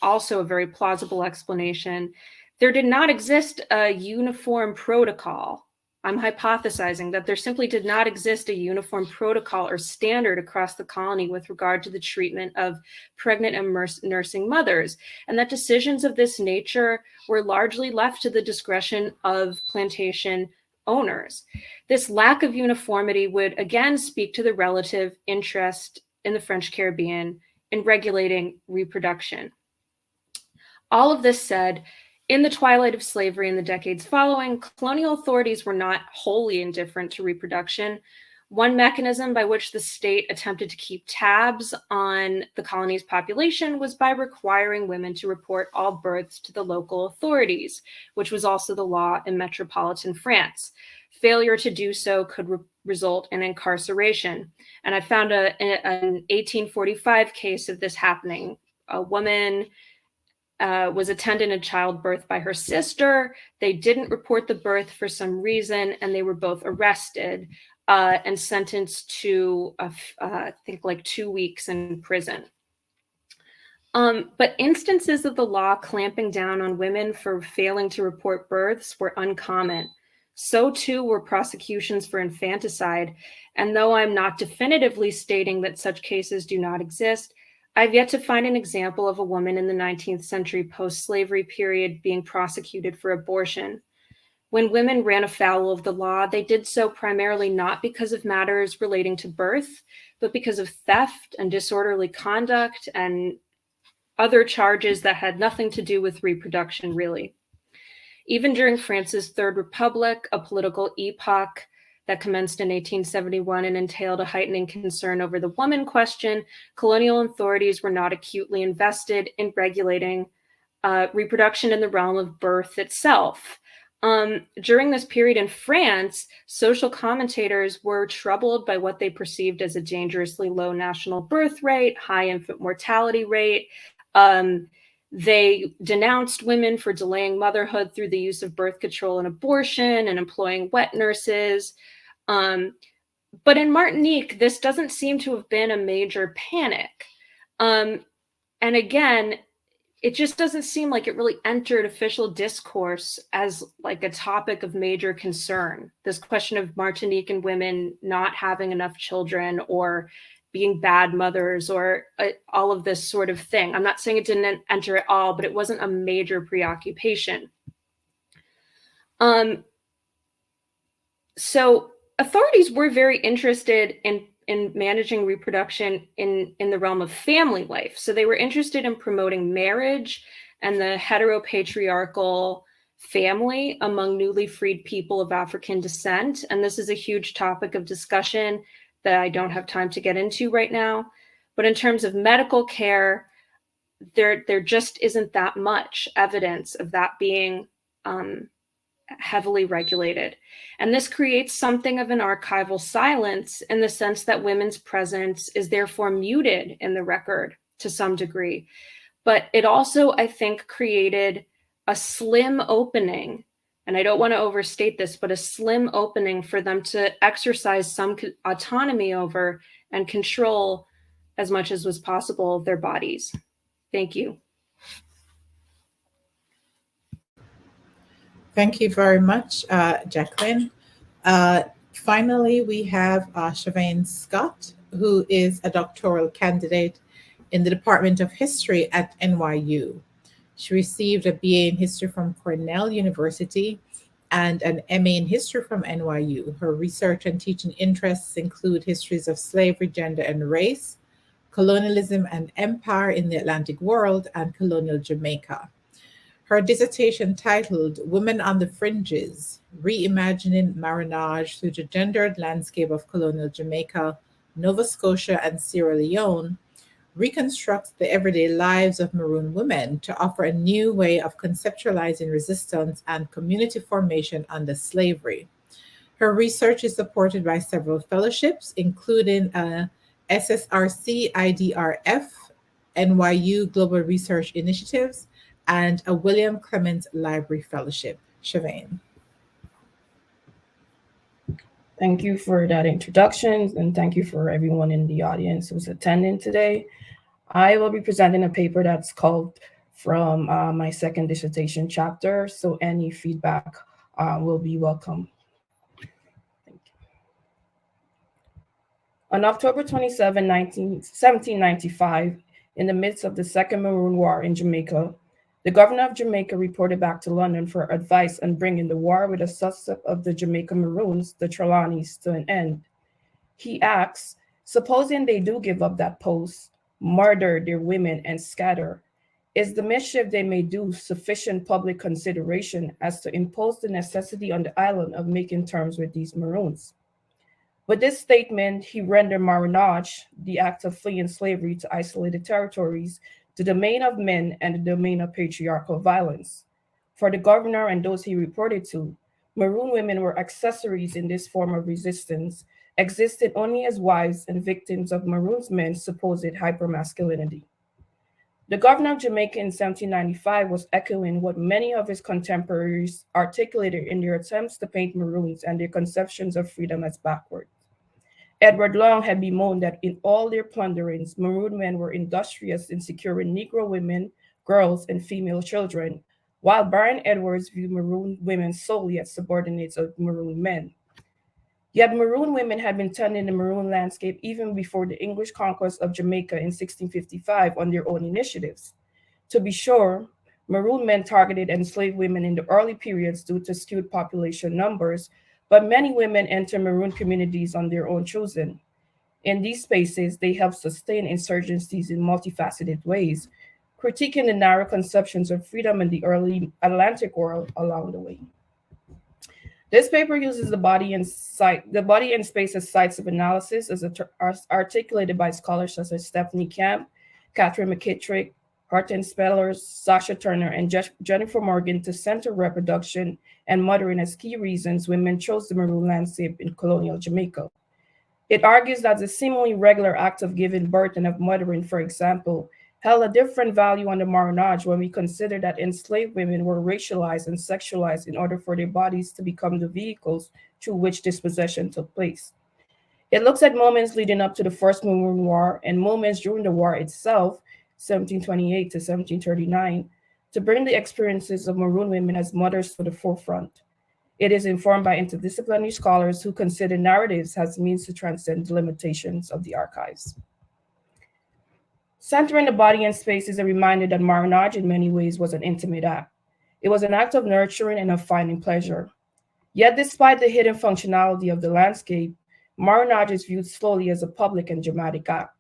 also a very plausible explanation, there did not exist a uniform protocol. I'm hypothesizing that there simply did not exist a uniform protocol or standard across the colony with regard to the treatment of pregnant and nursing mothers, and that decisions of this nature were largely left to the discretion of plantation owners. This lack of uniformity would again speak to the relative interest in the French Caribbean in regulating reproduction. All of this said, in the twilight of slavery in the decades following, colonial authorities were not wholly indifferent to reproduction. One mechanism by which the state attempted to keep tabs on the colony's population was by requiring women to report all births to the local authorities, which was also the law in metropolitan France. Failure to do so could result in incarceration. And I found an 1845 case of this happening. A woman was attending a childbirth by her sister. They didn't report the birth for some reason, and they were both arrested and sentenced to, I think, like 2 weeks in prison. But instances of the law clamping down on women for failing to report births were uncommon. So too were prosecutions for infanticide. And though I'm not definitively stating that such cases do not exist, I've yet to find an example of a woman in the 19th century post-slavery period being prosecuted for abortion. When women ran afoul of the law, they did so primarily not because of matters relating to birth, but because of theft and disorderly conduct and other charges that had nothing to do with reproduction, really. Even during France's Third Republic, a political epoch that commenced in 1871 and entailed a heightening concern over the woman question, colonial authorities were not acutely invested in regulating reproduction in the realm of birth itself. During this period in France, social commentators were troubled by what they perceived as a dangerously low national birth rate, high infant mortality rate. They denounced women for delaying motherhood through the use of birth control and abortion and employing wet nurses. But in Martinique, this doesn't seem to have been a major panic. And again, it just doesn't seem like it really entered official discourse as like a topic of major concern. This question of Martinique and women not having enough children or being bad mothers or all of this sort of thing. I'm not saying it didn't enter at all, but it wasn't a major preoccupation. So authorities were very interested in managing reproduction in the realm of family life. So they were interested in promoting marriage and the heteropatriarchal family among newly freed people of African descent. And this is a huge topic of discussion that I don't have time to get into right now. But in terms of medical care, there just isn't that much evidence of that being heavily regulated. And this creates something of an archival silence in the sense that women's presence is therefore muted in the record to some degree. But it also, I think, created a slim opening, and I don't want to overstate this, but a slim opening for them to exercise some autonomy over and control as much as was possible their bodies. Thank you. Thank you very much, Jacqueline. Finally, we have Shavain Scott, who is a doctoral candidate in the Department of History at NYU. She received a BA in History from Cornell University and an MA in History from NYU. Her research and teaching interests include histories of slavery, gender, and race, colonialism and empire in the Atlantic world, and colonial Jamaica. Her dissertation titled Women on the Fringes, Reimagining Marronage Through the Gendered Landscape of Colonial Jamaica, Nova Scotia, and Sierra Leone, reconstructs the everyday lives of Maroon women to offer a new way of conceptualizing resistance and community formation under slavery. Her research is supported by several fellowships, including a SSRC IDRF, NYU Global Research Initiatives, and a William Clements Library Fellowship. Shavain. Thank you for that introduction, and thank you for everyone in the audience who's attending today. I will be presenting a paper that's called from my second dissertation chapter, so any feedback will be welcome. Thank you. On October 27, 1795, in the midst of the Second Maroon War in Jamaica, the governor of Jamaica reported back to London for advice on bringing the war with a subset of the Jamaica Maroons, the Trelawneys, to an end. He asks, supposing they do give up that post, murder their women, and scatter, is the mischief they may do sufficient public consideration as to impose the necessity on the island of making terms with these Maroons? With this statement, he rendered Marronage, the act of fleeing slavery to isolated territories, the domain of men and the domain of patriarchal violence. For the governor and those he reported to, Maroon women were accessories in this form of resistance, existed only as wives and victims of Maroon men's supposed hypermasculinity. The governor of Jamaica in 1795 was echoing what many of his contemporaries articulated in their attempts to paint Maroons and their conceptions of freedom as backward. Edward Long had bemoaned that in all their plunderings, Maroon men were industrious in securing Negro women, girls, and female children, while Baron Edwards viewed Maroon women solely as subordinates of Maroon men. Yet Maroon women had been tending the Maroon landscape even before the English conquest of Jamaica in 1655 on their own initiatives. To be sure, Maroon men targeted enslaved women in the early periods due to skewed population numbers, but many women enter Maroon communities on their own choosing. In these spaces, they help sustain insurgencies in multifaceted ways, critiquing the narrow conceptions of freedom in the early Atlantic world along the way. This paper uses the body and space as sites of analysis as articulated by scholars such as Stephanie Camp, Catherine McKittrick, Horton Spellers, Sasha Turner, and Jennifer Morgan to center reproduction and mothering as key reasons women chose the Maroon landscape in colonial Jamaica. It argues that the seemingly regular act of giving birth and of mothering, for example, held a different value on the Marronage when we consider that enslaved women were racialized and sexualized in order for their bodies to become the vehicles through which dispossession took place. It looks at moments leading up to the First Maroon War and moments during the war itself, 1728 to 1739, to bring the experiences of Maroon women as mothers to the forefront. It is informed by interdisciplinary scholars who consider narratives as means to transcend the limitations of the archives. Centering the body and space is a reminder that Marronage in many ways was an intimate act. It was an act of nurturing and of finding pleasure. Yet despite the hidden functionality of the landscape, Marronage is viewed slowly as a public and dramatic act.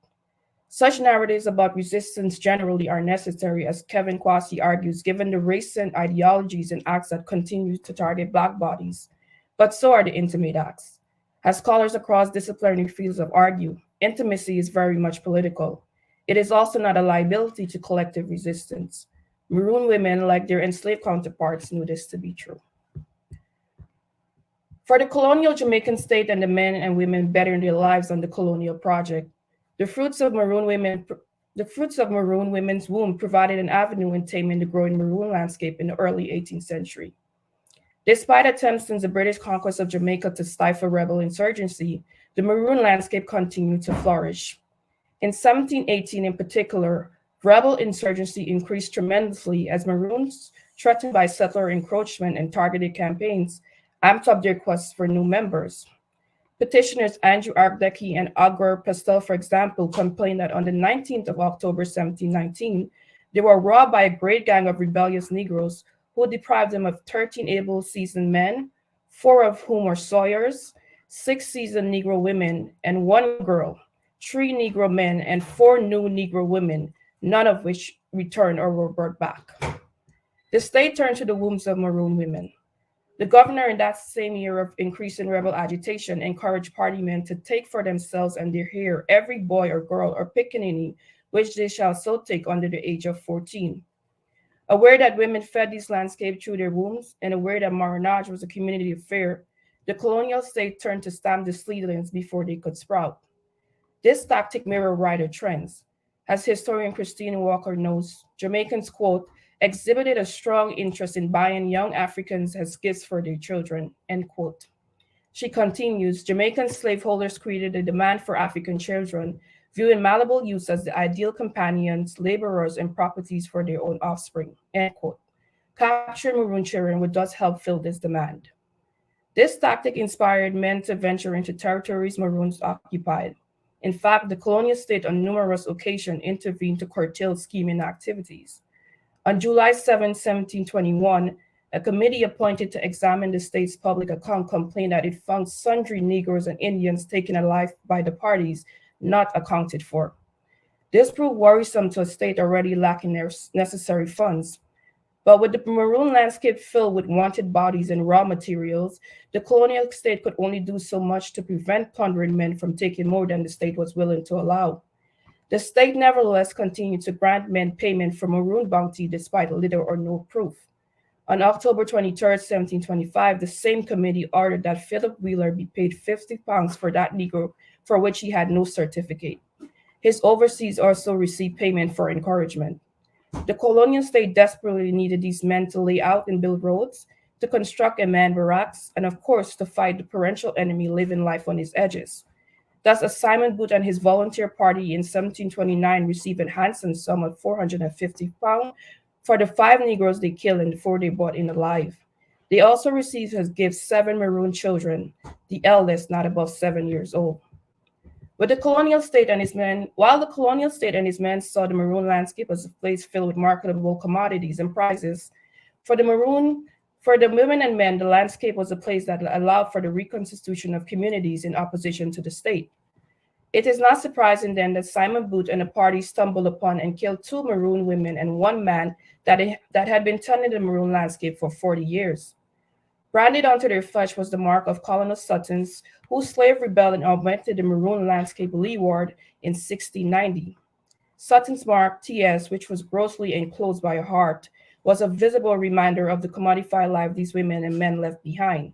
Such narratives about resistance generally are necessary, as Kevin Kwasi argues, given the recent ideologies and acts that continue to target Black bodies, but so are the intimate acts. As scholars across disciplinary fields have argued, intimacy is very much political. It is also not a liability to collective resistance. Maroon women, like their enslaved counterparts, knew this to be true. For the colonial Jamaican state and the men and women bettering their lives on the colonial project, the fruits of Maroon women's womb provided an avenue in taming the growing Maroon landscape in the early 18th century. Despite attempts since the British conquest of Jamaica to stifle rebel insurgency, the Maroon landscape continued to flourish. In 1718 in particular, rebel insurgency increased tremendously as Maroons, threatened by settler encroachment and targeted campaigns, amped up their quest for new members. Petitioners Andrew Arkdecke and Augur Pestel, for example, complained that on the 19th of October 1719, they were robbed by a great gang of rebellious Negroes who deprived them of 13 able seasoned men, 4 of whom were sawyers, 6 seasoned Negro women, and 1 girl, 3 Negro men, and 4 new Negro women, none of which returned or were brought back. The state turned to the wombs of Maroon women. The governor in that same year of increasing rebel agitation encouraged party men to take for themselves and their hair every boy or girl or pickaninny which they shall so take under the age of 14. Aware that women fed these landscapes through their wombs and aware that Marronage was a community affair, the colonial state turned to stamp the seedlings before they could sprout. This tactic mirrored wider trends. As historian Christine Walker knows, Jamaicans, quote, exhibited a strong interest in buying young Africans as gifts for their children, end quote. She continues, Jamaican slaveholders created a demand for African children, viewing malleable youths as the ideal companions, laborers, and properties for their own offspring, end quote. Capturing Maroon children would thus help fill this demand. This tactic inspired men to venture into territories Maroons occupied. In fact, the colonial state on numerous occasions intervened to curtail scheming activities. On July 7, 1721, a committee appointed to examine the state's public account complained that it found sundry Negroes and Indians taken alive by the parties not accounted for. This proved worrisome to a state already lacking their necessary funds. But with the maroon landscape filled with wanted bodies and raw materials, the colonial state could only do so much to prevent plundering men from taking more than the state was willing to allow. The state nevertheless continued to grant men payment for maroon bounty despite little or no proof. On October 23, 1725, the same committee ordered that Philip Wheeler be paid £50 for that Negro for which he had no certificate. His overseers also received payment for encouragement. The colonial state desperately needed these men to lay out and build roads, to construct and man barracks, and of course to fight the torrential enemy living life on its edges. Thus, as Simon Booth and his volunteer party in 1729 received a handsome sum of £450 for the 5 Negroes they killed and the 4 they brought in alive. They also received as gifts 7 maroon children, the eldest not above 7 years old. While the colonial state and his men saw the maroon landscape as a place filled with marketable commodities and prizes, for the women and men, the landscape was a place that allowed for the reconstitution of communities in opposition to the state. It is not surprising then that Simon Booth and a party stumbled upon and killed 2 maroon women and 1 man that had been tending the maroon landscape for 40 years. Branded onto their flesh was the mark of Colonel Sutton's, whose slave rebellion augmented the maroon landscape leeward in 1690. Sutton's mark, TS, which was grossly enclosed by a heart, was a visible reminder of the commodified life these women and men left behind.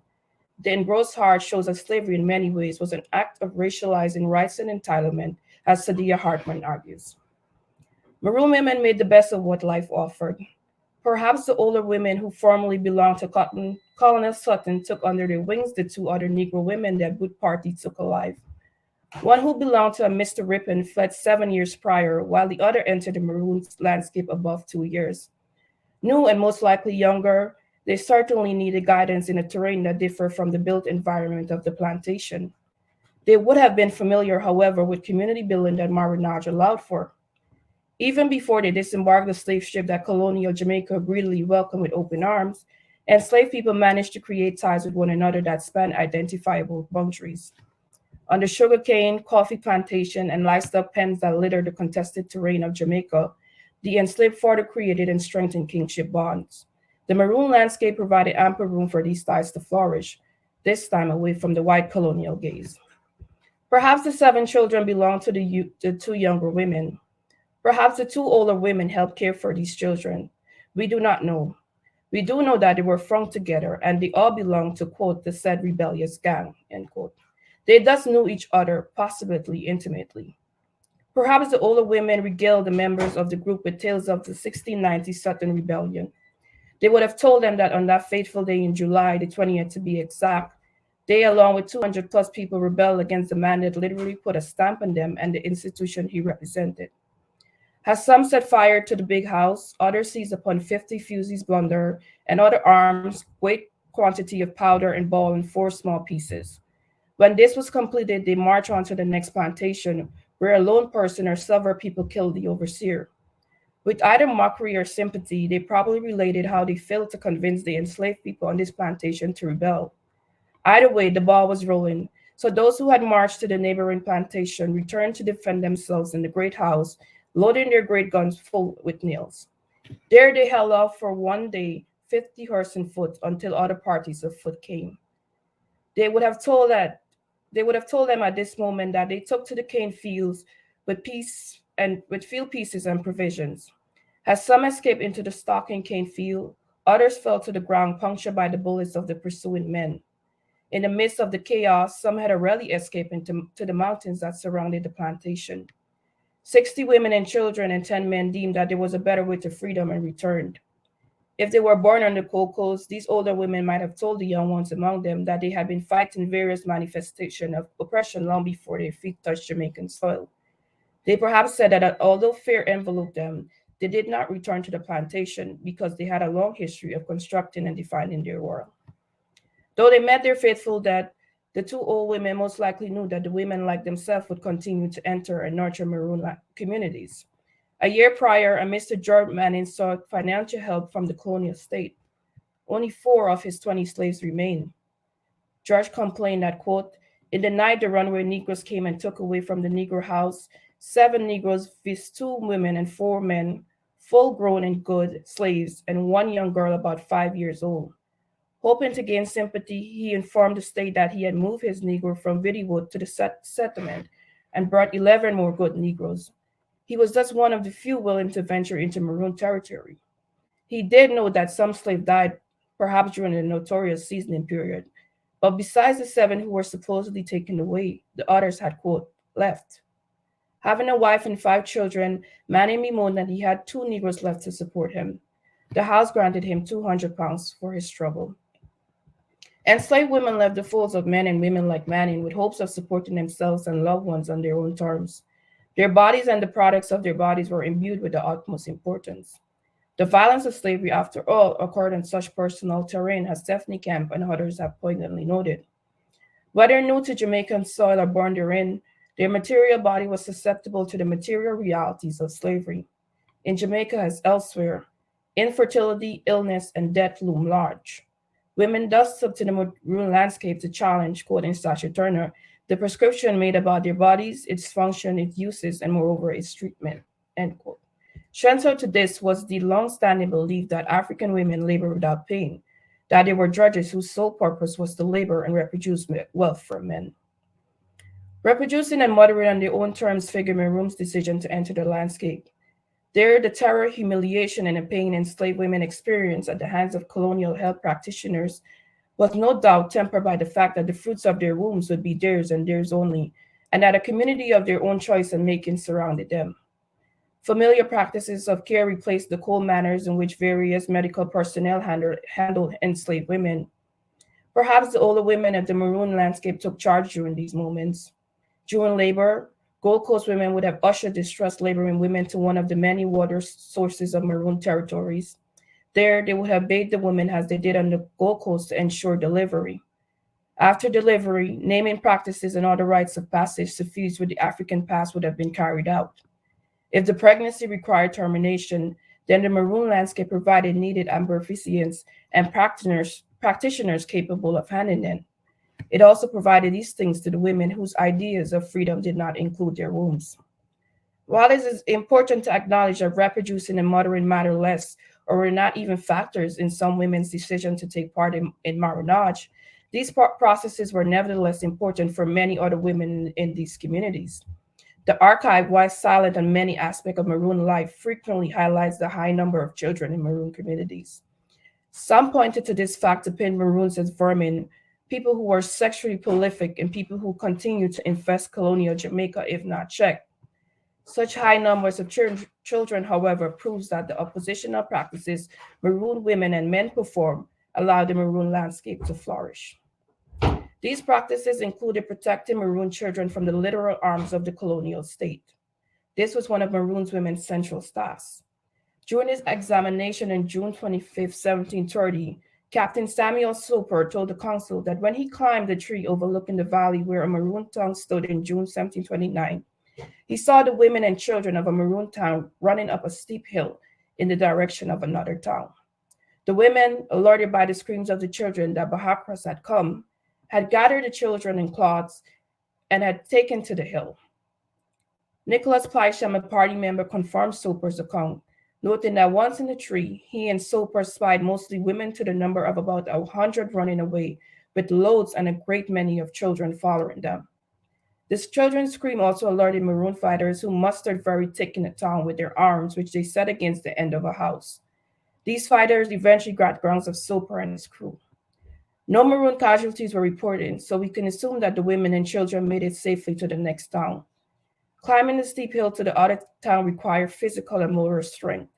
The engrossed heart shows that slavery in many ways was an act of racializing rights and entitlement, as Sadia Hartman argues. Maroon women made the best of what life offered. Perhaps the older women who formerly belonged to Colonel Sutton took under their wings the 2 other Negro women that Booth party took alive. One who belonged to a Mr. Ripon fled 7 years prior, while the other entered the maroon landscape above 2 years. New and most likely younger, they certainly needed guidance in a terrain that differed from the built environment of the plantation. They would have been familiar, however, with community building that Marronage allowed for. Even before they disembarked the slave ship that Colonial Jamaica greedily welcomed with open arms, enslaved people managed to create ties with one another that spanned identifiable boundaries. On the sugarcane, coffee plantation, and livestock pens that littered the contested terrain of Jamaica, the enslaved further created and strengthened kinship bonds. The maroon landscape provided ample room for these ties to flourish, this time away from the white colonial gaze. Perhaps the 7 children belonged to the 2 younger women. Perhaps the 2 older women helped care for these children. We do not know. We do know that they were flung together and they all belonged to, quote, the said rebellious gang, end quote. They thus knew each other, possibly intimately. Perhaps the older women regaled the members of the group with tales of the 1690 Sutton Rebellion. They would have told them that on that fateful day in July, the 20th to be exact, they, along with 200 plus people, rebelled against the man that literally put a stamp on them and the institution he represented. As some set fire to the big house, others seized upon 50 fusees blunder and other arms, great quantity of powder and ball in 4 small pieces. When this was completed, they marched on to the next plantation, where a lone person or several people killed the overseer. With either mockery or sympathy, they probably related how they failed to convince the enslaved people on this plantation to rebel. Either way, the ball was rolling, so those who had marched to the neighboring plantation returned to defend themselves in the great house, loading their great guns full with nails. There they held off for 1 day, 50 horse and foot, until other parties of foot came. They would have told them at this moment that they took to the cane fields with field pieces and provisions. As some escaped into the stalking cane field, others fell to the ground, punctured by the bullets of the pursuing men. In the midst of the chaos, some had already escaped into the mountains that surrounded the plantation. 60 women and children and 10 men deemed that there was a better way to freedom and returned. If they were born on the Gold Coast, these older women might have told the young ones among them that they had been fighting various manifestations of oppression long before their feet touched Jamaican soil. They perhaps said that although fear enveloped them, they did not return to the plantation because they had a long history of constructing and defining their world. Though they met their faithful death, the 2 old women most likely knew that the women like themselves would continue to enter and nurture maroon communities. A year prior, a Mr. George Manning sought financial help from the colonial state. Only 4 of his 20 slaves remained. George complained that, quote, in the night the runaway Negroes came and took away from the Negro house 7 Negroes, viz. 2 women and 4 men, full-grown and good slaves, and one young girl about 5 years old. Hoping to gain sympathy, he informed the state that he had moved his Negro from Wittywood to the settlement and brought 11 more good Negroes. He was thus one of the few willing to venture into Maroon territory. He did know that some slaves died, perhaps during the notorious seasoning period, but besides the 7 who were supposedly taken away, the others had, quote, left. Having a wife and 5 children, Manny bemoaned that he had 2 Negroes left to support him. The house granted him £200 for his trouble. Enslaved women left the folds of men and women like Manning with hopes of supporting themselves and loved ones on their own terms. Their bodies and the products of their bodies were imbued with the utmost importance. The violence of slavery, after all, occurred on such personal terrain as Stephanie Kemp and others have poignantly noted. Whether new to Jamaican soil or born therein, their material body was susceptible to the material realities of slavery. In Jamaica as elsewhere, infertility, illness, and death loom large. Women thus up to the maroon landscape to challenge, quoting Sasha Turner, the prescription made about their bodies, its function, its uses, and moreover, its treatment, end quote. Central to this was the long-standing belief that African women labor without pain, that they were drudges whose sole purpose was to labor and reproduce wealth for men. Reproducing and mothering on their own terms figured Maroon's decision to enter the landscape. There, the terror, humiliation, and the pain enslaved women experienced at the hands of colonial health practitioners was no doubt tempered by the fact that the fruits of their wombs would be theirs and theirs only, and that a community of their own choice and making surrounded them. Familiar practices of care replaced the cold manners in which various medical personnel handled enslaved women. Perhaps the older women of the Maroon landscape took charge during these moments. During labor, Gold Coast women would have ushered distressed laboring women to one of the many water sources of Maroon territories. There, they would have bathed the women as they did on the Gold Coast to ensure delivery. After delivery, naming practices and other rites of passage suffused with the African past would have been carried out. If the pregnancy required termination, then the Maroon landscape provided needed aborifacient and practitioners capable of handling them. It also provided these things to the women whose ideas of freedom did not include their wombs. While it is important to acknowledge that reproducing and mothering matter less or were not even factors in some women's decision to take part in Marronage, these processes were nevertheless important for many other women in these communities. The archive, while silent on many aspects of Maroon life, frequently highlights the high number of children in Maroon communities. Some pointed to this fact to pin Maroons as vermin, people who were sexually prolific, and people who continued to infest colonial Jamaica if not checked. Such high numbers of children, however, proves that the oppositional practices Maroon women and men perform allowed the Maroon landscape to flourish. These practices included protecting Maroon children from the literal arms of the colonial state. This was one of Maroon's women's central tasks. During his examination on June 25, 1730, Captain Samuel Soper told the council that when he climbed the tree overlooking the valley where a Maroon town stood in June 1729, he saw the women and children of a Maroon town running up a steep hill in the direction of another town. The women, alerted by the screams of the children that Bahakras had come, had gathered the children in cloths and had taken to the hill. Nicholas Plysham, a party member, confirmed Soper's account, noting that once in the tree, he and Soper spied mostly women to the number of about 100 running away, with loads and a great many of children following them. This children's scream also alerted Maroon fighters who mustered very thick in the town with their arms, which they set against the end of a house. These fighters eventually got grounds of Soper and his crew. No Maroon casualties were reported, so we can assume that the women and children made it safely to the next town. Climbing the steep hill to the other town required physical and motor strength.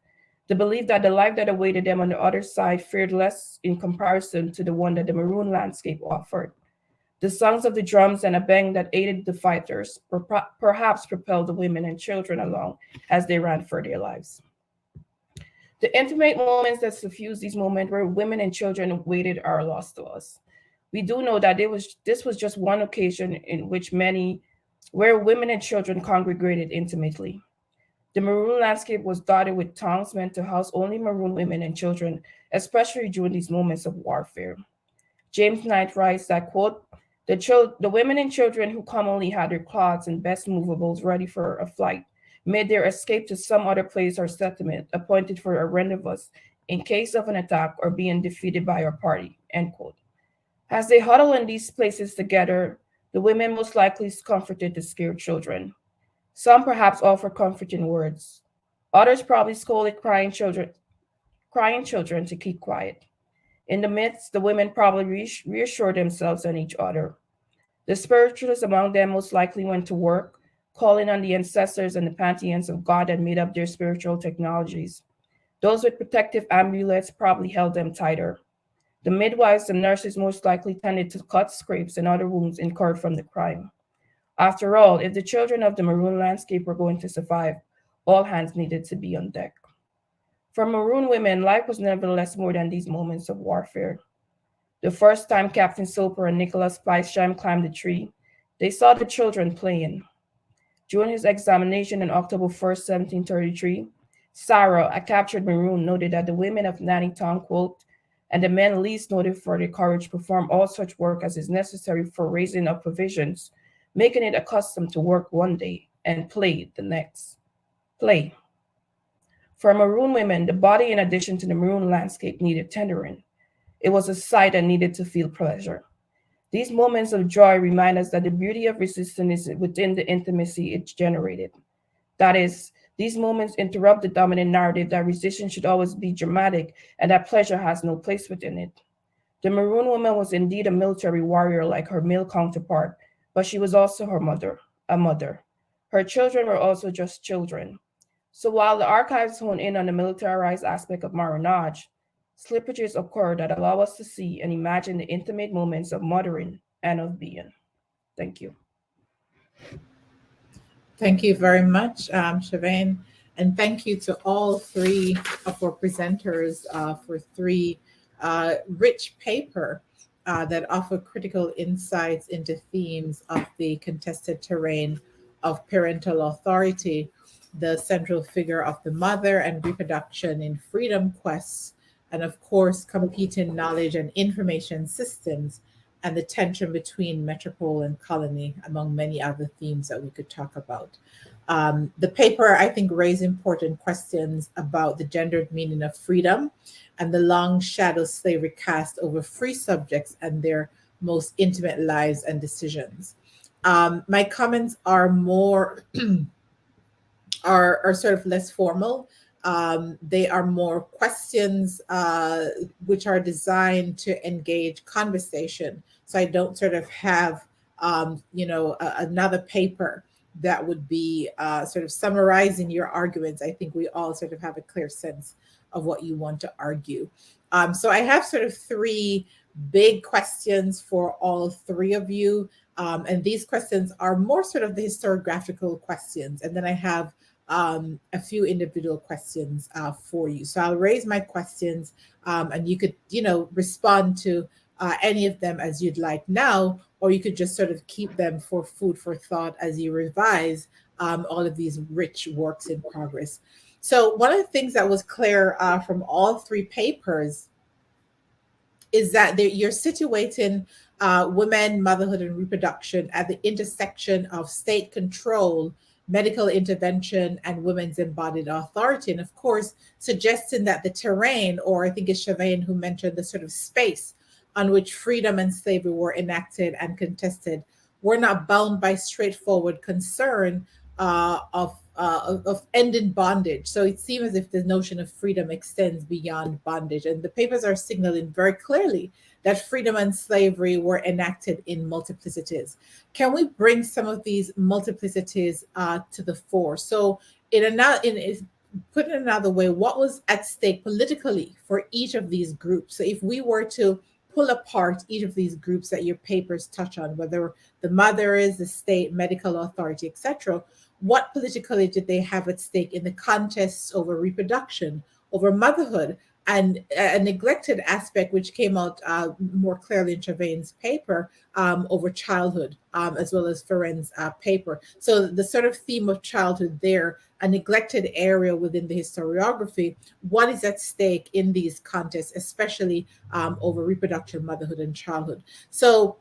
The belief that the life that awaited them on the other side fared less in comparison to the one that the Maroon landscape offered. The songs of the drums and a bang that aided the fighters perhaps propelled the women and children along as they ran for their lives. The intimate moments that suffused these moments where women and children waited are lost to us. We do know that this was just one occasion in which where women and children congregated intimately. The Maroon landscape was dotted with towns meant to house only Maroon women and children, especially during these moments of warfare. James Knight writes that, quote, the women and children who commonly had their cloths and best movables ready for a flight made their escape to some other place or settlement appointed for a rendezvous in case of an attack or being defeated by our party, end quote. As they huddle in these places together, the women most likely comforted the scared children. Some perhaps offered comforting words. Others probably scolded crying children to keep quiet. In the midst, the women probably reassured themselves and each other. The spiritualists among them most likely went to work, calling on the ancestors and the pantheons of God that made up their spiritual technologies. Those with protective amulets probably held them tighter. The midwives and nurses most likely tended to cuts, scrapes, and other wounds incurred from the crime. After all, if the children of the maroon landscape were going to survive, all hands needed to be on deck. For maroon women, life was nevertheless more than these moments of warfare. The first time Captain Soper and Nicholas Spicesham climbed the tree, they saw the children playing. During his examination on October 1st, 1733, Sarah, a captured maroon, noted that the women of Nannytown, quote, and the men least noted for their courage perform all such work as is necessary for raising up provisions, making it accustomed to work one day and play the next. Play. For maroon women, the body, in addition to the maroon landscape, needed tendering. It was a sight that needed to feel pleasure. These moments of joy remind us that the beauty of resistance is within the intimacy it generated. That is, these moments interrupt the dominant narrative that resistance should always be dramatic and that pleasure has no place within it. The maroon woman was indeed a military warrior like her male counterpart, but she was also her mother, a mother. Her children were also just children. So while the archives hone in on the militarized aspect of Marronage, slippages occur that allow us to see and imagine the intimate moments of mothering and of being. Thank you. Thank you very much, Shavain. And thank you to all three of our presenters for three rich paper that offer critical insights into themes of the contested terrain of parental authority, the central figure of the mother and reproduction in freedom quests, and of course, competing knowledge and information systems, and the tension between metropole and colony, among many other themes that we could talk about. The paper, I think, raised important questions about the gendered meaning of freedom and the long shadow slavery cast over free subjects and their most intimate lives and decisions. My comments are more, are sort of less formal. They are more questions which are designed to engage conversation. So I don't sort of have, another paper that would be sort of summarizing your arguments. I think we all sort of have a clear sense of what you want to argue. So I have sort of three big questions for all three of you. And these questions are more sort of the historiographical questions. And then I have a few individual questions for you. So I'll raise my questions and you could, respond to any of them as you'd like now, or you could just sort of keep them for food for thought as you revise all of these rich works in progress. So one of the things that was clear from all three papers is that you're situating women, motherhood, and reproduction at the intersection of state control, medical intervention, and women's embodied authority. And of course, suggesting that the terrain, or I think it's Shavain who mentioned the sort of space on which freedom and slavery were enacted and contested, were not bound by straightforward concern of ending bondage. So it seems as if the notion of freedom extends beyond bondage. And the papers are signaling very clearly that freedom and slavery were enacted in multiplicities. Can we bring some of these multiplicities to the fore? So put it another way, what was at stake politically for each of these groups? So if we were to pull apart each of these groups that your papers touch on, whether the mother is, the state, medical authority, etc., what politically did they have at stake in the contests over reproduction, over motherhood, and a neglected aspect which came out more clearly in Shavain's paper over childhood, as well as Farren's paper. So the sort of theme of childhood there, a neglected area within the historiography, what is at stake in these contests, especially over reproduction, motherhood, and childhood. So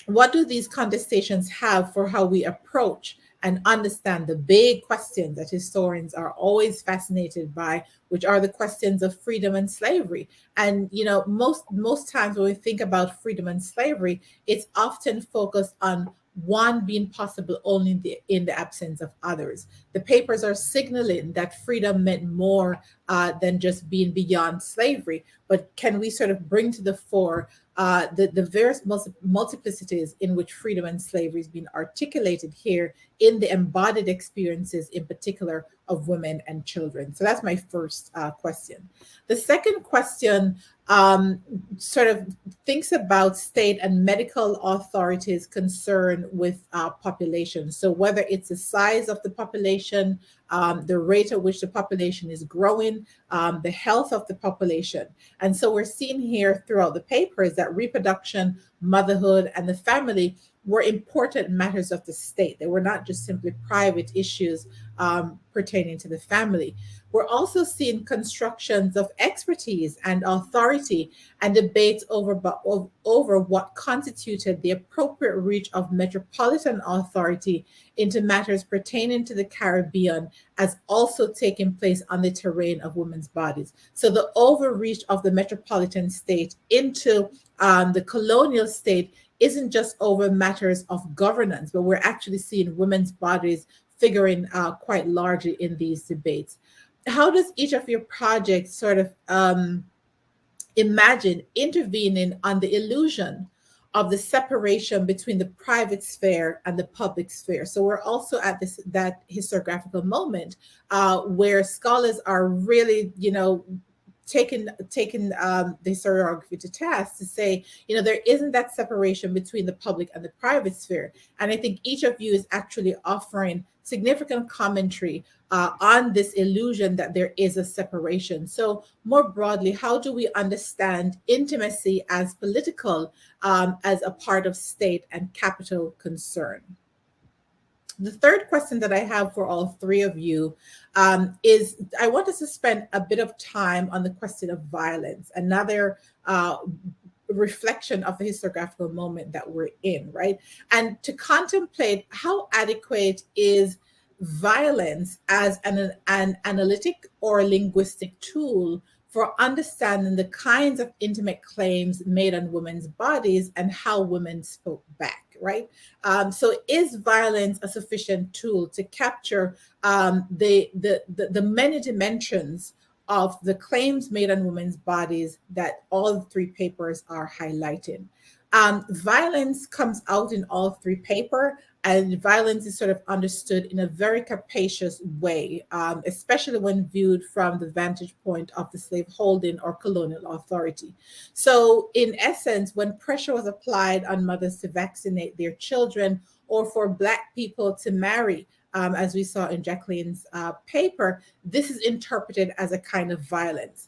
what do these contestations have for how we approach and understand the big questions that historians are always fascinated by, which are the questions of freedom and slavery. And most times when we think about freedom and slavery, it's often focused on one being possible only in the absence of others. The papers are signaling that freedom meant more than just being beyond slavery, but can we sort of bring to the fore the various multiplicities in which freedom and slavery is being articulated here in the embodied experiences, in particular, of women and children? So that's my first question. The second question sort of thinks about state and medical authorities' concern with population. So whether it's the size of the population, the rate at which the population is growing, the health of the population. And so we're seeing here throughout the papers that reproduction, motherhood, and the family were important matters of the state. They were not just simply private issues pertaining to the family. We're also seeing constructions of expertise and authority and debates over what constituted the appropriate reach of metropolitan authority into matters pertaining to the Caribbean as also taking place on the terrain of women's bodies. So the overreach of the metropolitan state into the colonial state isn't just over matters of governance, but we're actually seeing women's bodies figuring quite largely in these debates. How does each of your projects sort of imagine intervening on the illusion of the separation between the private sphere and the public sphere? So we're also at that historiographical moment where scholars are really, taking the historiography to task to say, there isn't that separation between the public and the private sphere. And I think each of you is actually offering significant commentary on this illusion that there is a separation. So more broadly, how do we understand intimacy as political, as a part of state and capital concern? The third question that I have for all three of you is I want us to spend a bit of time on the question of violence, another reflection of the historiographical moment that we're in, right? And to contemplate how adequate is violence as an analytic or linguistic tool for understanding the kinds of intimate claims made on women's bodies and how women spoke back, right? So is violence a sufficient tool to capture the many dimensions of the claims made on women's bodies that all three papers are highlighting? Violence comes out in all three papers, and violence is sort of understood in a very capacious way, especially when viewed from the vantage point of the slaveholding or colonial authority. So in essence, when pressure was applied on mothers to vaccinate their children or for Black people to marry, as we saw in Jacqueline's paper, this is interpreted as a kind of violence.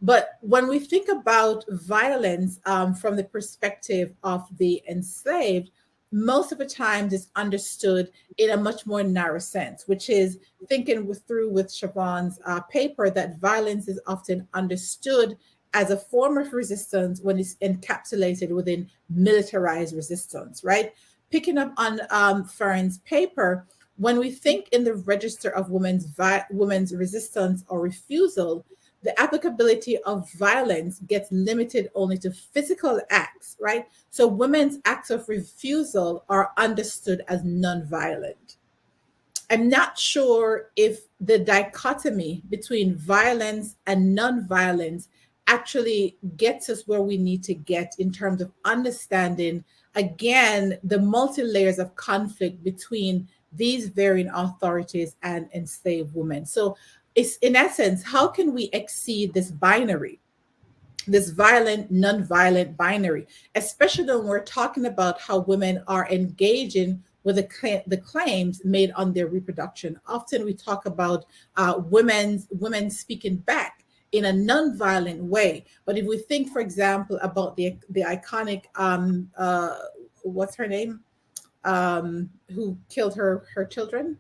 But when we think about violence from the perspective of the enslaved, most of the times it's understood in a much more narrow sense, which is thinking through with Shavain's paper that violence is often understood as a form of resistance when it's encapsulated within militarized resistance, right? Picking up on Farron's paper, when we think in the register of women's resistance or refusal, the applicability of violence gets limited only to physical acts, right? So women's acts of refusal are understood as nonviolent. I'm not sure if the dichotomy between violence and nonviolence actually gets us where we need to get in terms of understanding, again, the multi-layers of conflict between these varying authorities and enslaved women. So it's, in essence, how can we exceed this binary, this violent, non-violent binary, especially when we're talking about how women are engaging with the claims made on their reproduction. Often we talk about women speaking back in a non-violent way. But if we think, for example, about the iconic, what's her name, who killed her children?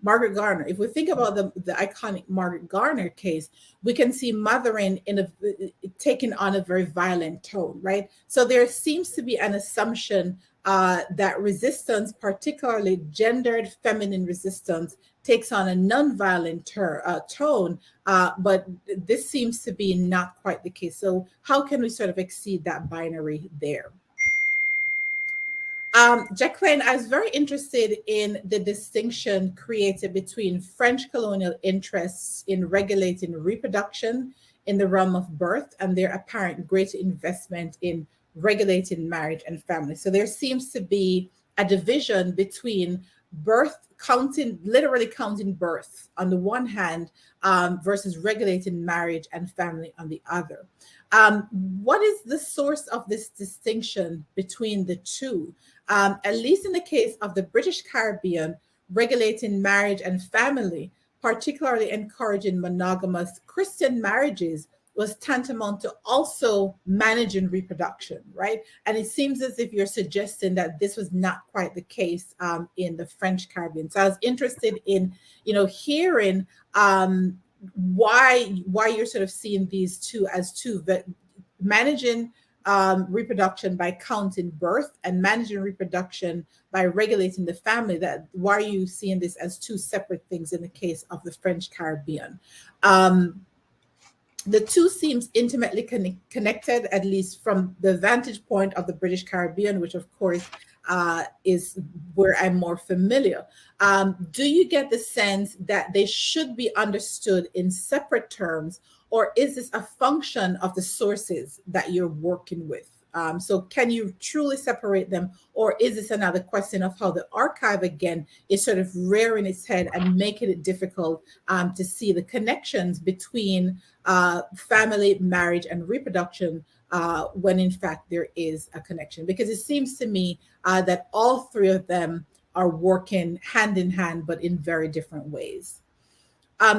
Margaret Garner. If we think about the iconic Margaret Garner case, we can see mothering taking on a very violent tone, right? So there seems to be an assumption that resistance, particularly gendered feminine resistance, takes on a nonviolent tone, but this seems to be not quite the case. So how can we sort of exceed that binary there? Jacqueline, I was very interested in the distinction created between French colonial interests in regulating reproduction in the realm of birth and their apparent greater investment in regulating marriage and family. So there seems to be a division between literally counting birth on the one hand, versus regulating marriage and family on the other. What is the source of this distinction between the two? At least in the case of the British Caribbean, regulating marriage and family, particularly encouraging monogamous Christian marriages, was tantamount to also managing reproduction, right? And it seems as if you're suggesting that this was not quite the case in the French Caribbean. So I was interested in, hearing why you're sort of seeing these two as two, managing reproduction by counting birth and managing reproduction by regulating the family. That why are you seeing this as two separate things in the case of the French Caribbean? The two seems intimately connected, at least from the vantage point of the British Caribbean, which of course is where I'm more familiar. Do you get the sense that they should be understood in separate terms, or is this a function of the sources that you're working with? So can you truly separate them, or is this another question of how the archive again is sort of rearing its head and making it difficult to see the connections between family, marriage, and reproduction when in fact there is a connection? Because it seems to me that all three of them are working hand in hand, but in very different ways.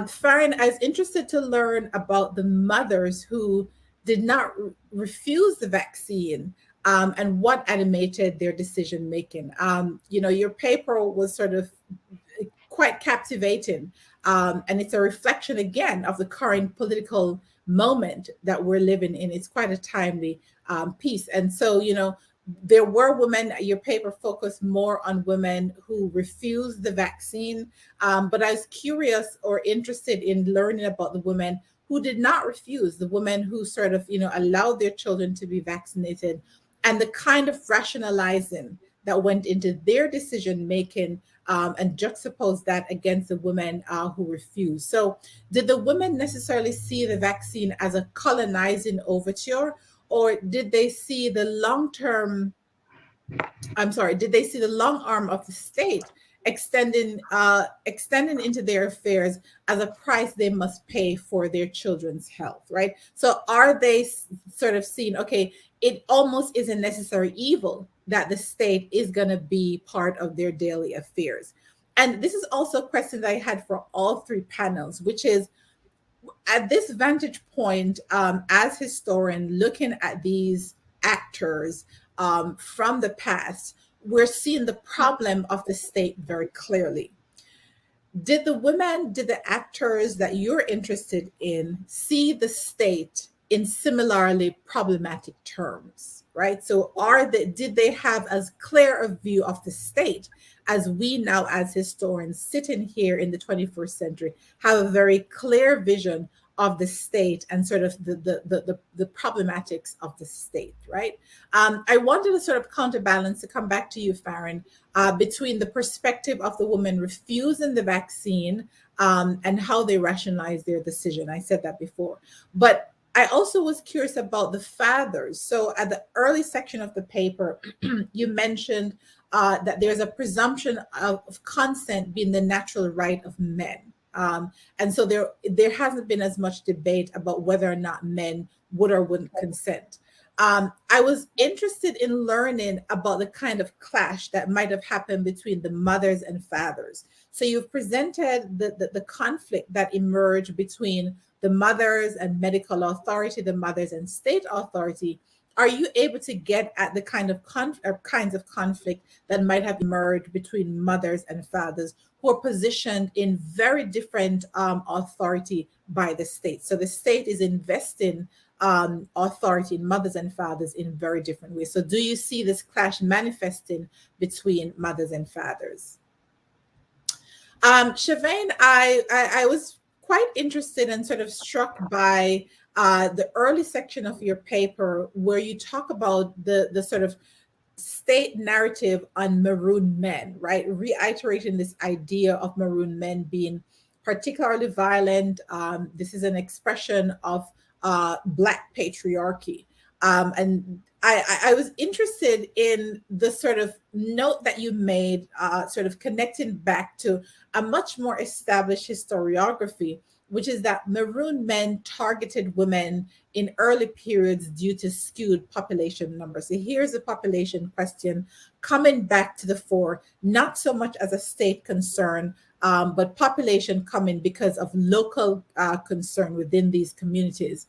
Farren, I was interested to learn about the mothers who did not refuse the vaccine and what animated their decision making. Your paper was sort of quite captivating, and it's a reflection again of the current political moment that we're living in. It's quite a timely piece. And so, there were women, your paper focused more on women who refused the vaccine, but I was curious or interested in learning about the women who did not refuse, the women who sort of, allowed their children to be vaccinated, and the kind of rationalizing that went into their decision making, and juxtapose that against the women who refused. So did the women necessarily see the vaccine as a colonizing overture, or did they see the long arm of the state extending into their affairs as a price they must pay for their children's health, right? So are they sort of seeing, okay, it almost is a necessary evil that the state is going to be part of their daily affairs? And this is also a question that I had for all three panels, which is, at this vantage point, as historian looking at these actors from the past, we're seeing the problem of the state very clearly. Did the actors that you're interested in see the state in similarly problematic terms, right? So did they have as clear a view of the state as we now as historians sitting here in the 21st century have a very clear vision of the state and sort of the problematics of the state, right? I wanted to sort of counterbalance, to come back to you, Farren, between the perspective of the woman refusing the vaccine and how they rationalize their decision. I said that before. But I also was curious about the fathers. So at the early section of the paper, you mentioned that there's a presumption of consent being the natural right of men. And so there hasn't been as much debate about whether or not men would or wouldn't consent. I was interested in learning about the kind of clash that might have happened between the mothers and fathers. So you've presented the conflict that emerged between the mothers and medical authority, the mothers and state authority. Are you able to get at the kinds of conflict that might have emerged between mothers and fathers who are positioned in very different authority by the state? So the state is investing authority in mothers and fathers in very different ways. So do you see this clash manifesting between mothers and fathers? Shavain, I was quite interested and sort of struck by the early section of your paper where you talk about the sort of state narrative on maroon men, right? Reiterating this idea of maroon men being particularly violent. This is an expression of Black patriarchy. And I was interested in the sort of note that you made, sort of connecting back to a much more established historiography, which is that maroon men targeted women in early periods due to skewed population numbers. So here's a population question coming back to the fore, not so much as a state concern, but population coming because of local concern within these communities.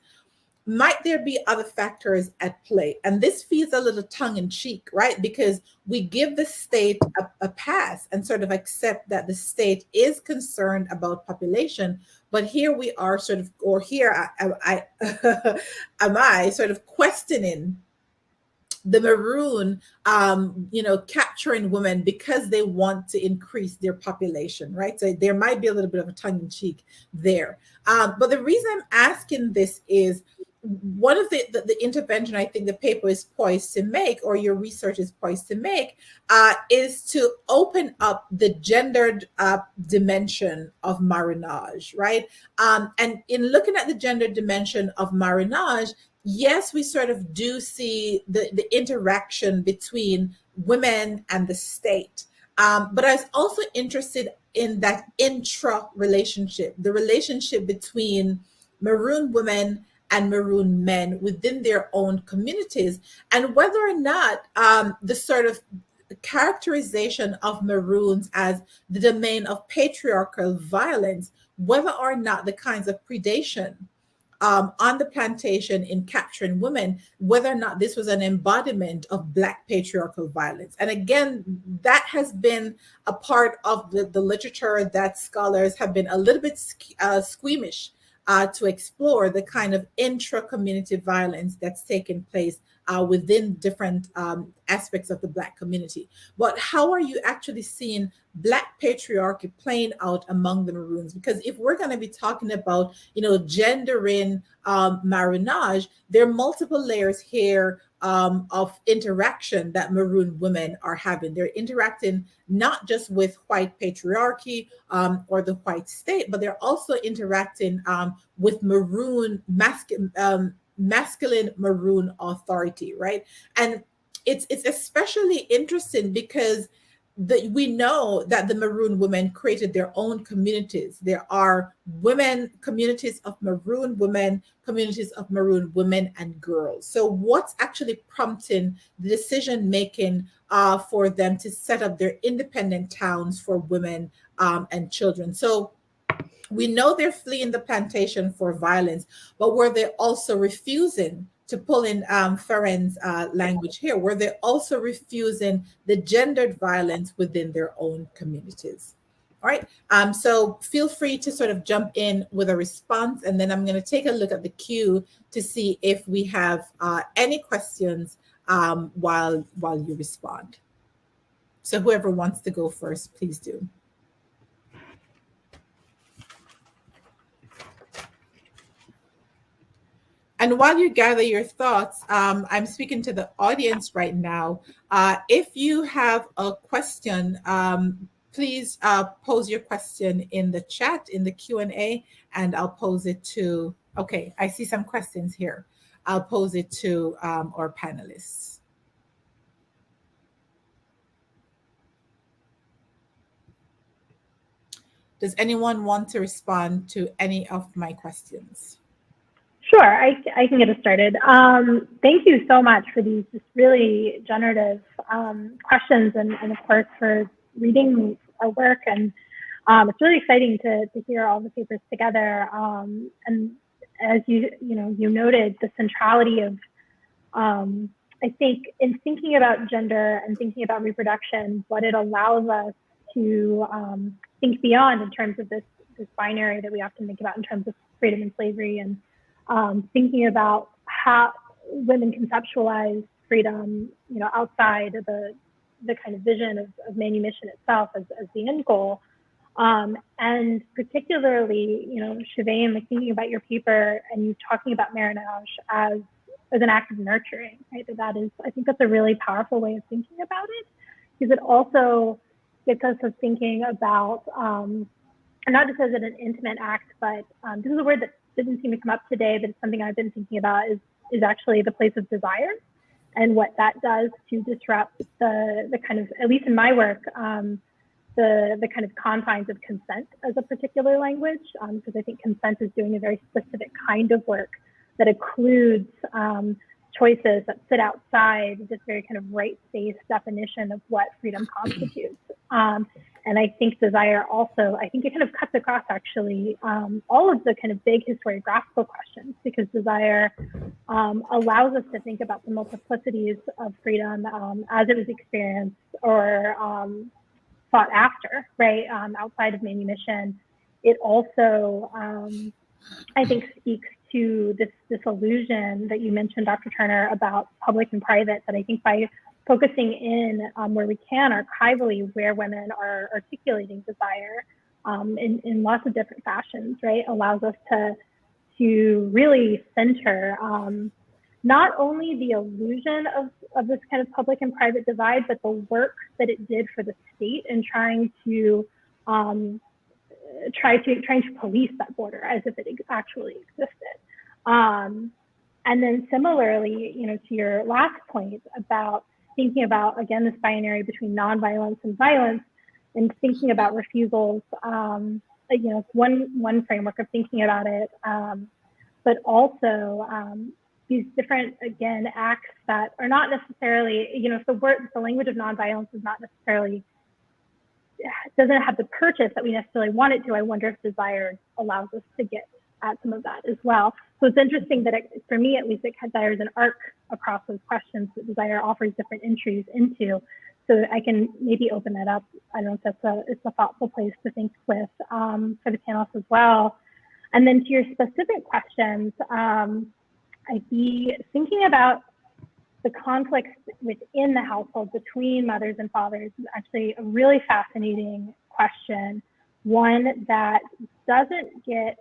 Might there be other factors at play? And this feels a little tongue in cheek, right? Because we give the state a pass and sort of accept that the state is concerned about population. But here we are sort of, or here I am I sort of questioning the maroon, capturing women because they want to increase their population, right? So there might be a little bit of a tongue in cheek there. But the reason I'm asking this is, one of the intervention I think the paper is poised to make, or your research is poised to make, is to open up the gendered dimension of marronage, right? And in looking at the gendered dimension of marronage, yes, we sort of do see the interaction between women and the state. But I was also interested in that intra relationship, the relationship between maroon women and maroon men within their own communities, and whether or not the sort of characterization of maroons as the domain of patriarchal violence, whether or not the kinds of predation on the plantation in capturing women, whether or not this was an embodiment of Black patriarchal violence. And again, that has been a part of the literature that scholars have been a little bit squeamish to explore, the kind of intra-community violence that's taken place within different aspects of the Black community. But how are you actually seeing Black patriarchy playing out among the Maroons? Because if we're going to be talking about, gendering marronage, there are multiple layers here of interaction that Maroon women are having. They're interacting not just with white patriarchy or the white state, but they're also interacting with Maroon masculine Maroon authority, right? And it's especially interesting because we know that the Maroon women created their own communities. There are women communities of Maroon women, communities of Maroon women and girls. So what's actually prompting the decision making for them to set up their independent towns for women and children? So we know they're fleeing the plantation for violence, but were they also refusing, to pull in Farren's language here, were they also refusing the gendered violence within their own communities? All right, so feel free to sort of jump in with a response, and then I'm going to take a look at the queue to see if we have any questions while you respond. So whoever wants to go first, please do. And while you gather your thoughts, I'm speaking to the audience right now. If you have a question, please pose your question in the chat, in the Q&A, and I'll pose it to, okay, I see some questions here. I'll pose it to our panelists. Does anyone want to respond to any of my questions? Sure, I can get us started. Thank you so much for these just really generative questions, and of course for reading our work. And it's really exciting to hear all the papers together. And as you noted, the centrality of I think in thinking about gender and thinking about reproduction, what it allows us to think beyond in terms of this binary that we often think about in terms of freedom and slavery, and thinking about how women conceptualize freedom, outside of the kind of vision of manumission itself as the end goal. And particularly, Shavain, like thinking about your paper and you talking about Marronage as an act of nurturing, right? I think that's a really powerful way of thinking about it, because it also gets us to thinking about, not just as an intimate act, but this is a word that didn't seem to come up today, but it's something I've been thinking about is actually the place of desire and what that does to disrupt the kind of, at least in my work, the kind of confines of consent as a particular language, because I think consent is doing a very specific kind of work that includes choices that sit outside this very kind of right-based definition of what freedom constitutes. And I think desire also, I think it kind of cuts across actually all of the kind of big historiographical questions, because desire allows us to think about the multiplicities of freedom as it was experienced or sought after, right, outside of manumission. It also, I think, speaks to this illusion that you mentioned, Dr. Turner, about public and private, that I think by focusing in where we can archivally, where women are articulating desire in lots of different fashions, right, allows us to really center not only the illusion of this kind of public and private divide, but the work that it did for the state in trying to police that border as if it actually existed. And then similarly, to your last point about thinking about, again, this binary between nonviolence and violence, and thinking about refusals, one framework of thinking about it, but also these different, again, acts that are not necessarily, if the language of nonviolence is not necessarily, doesn't have the purchase that we necessarily want it to, I wonder if desire allows us to get at some of that as well. So it's interesting that for me, at least, there is an arc across those questions that desire offers different entries into. So I can maybe open that up. I don't know if it's a thoughtful place to think with for the panelists as well. And then to your specific questions, I'd be thinking about the conflicts within the household between mothers and fathers is actually a really fascinating question, one that doesn't get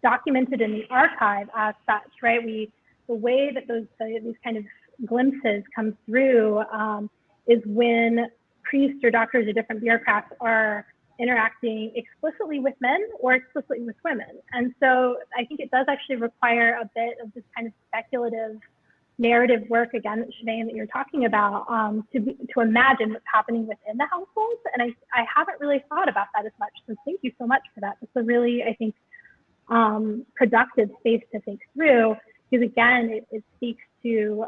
documented in the archive as such, right? The way that these kind of glimpses come through is when priests or doctors or different bureaucrats are interacting explicitly with men or explicitly with women. And so I think it does actually require a bit of this kind of speculative narrative work, again, Shavain, that you're talking about, to imagine what's happening within the households. And I haven't really thought about that as much, so thank you so much for that. It's a really, I think, productive space to think through, because again, it speaks to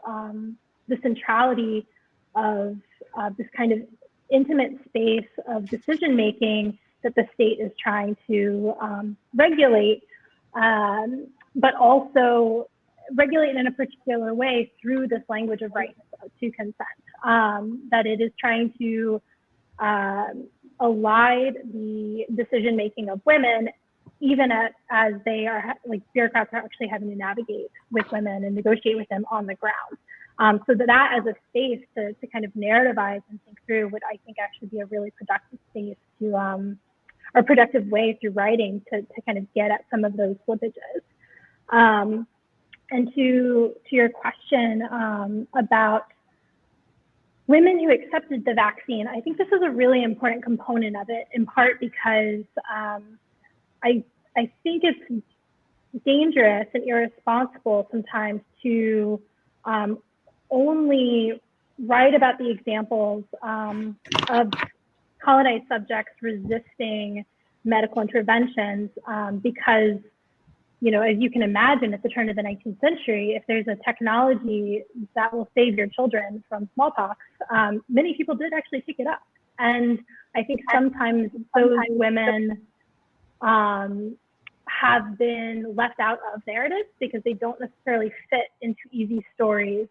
the centrality of this kind of intimate space of decision making that the state is trying to regulate, but also regulate in a particular way through this language of rights to consent, that it is trying to align the decision making of women, even as they are, like, bureaucrats are actually having to navigate with women and negotiate with them on the ground. So that as a space to kind of narrativize and think through would, I think, actually be a really productive space to, or productive way through writing to kind of get at some of those slippages. And to your question about women who accepted the vaccine, I think this is a really important component of it, in part because I think it's dangerous and irresponsible sometimes to only write about the examples of colonized subjects resisting medical interventions because, as you can imagine, at the turn of the 19th century, if there's a technology that will save your children from smallpox, many people did actually pick it up. And I think sometimes those women have been left out of narratives because they don't necessarily fit into easy stories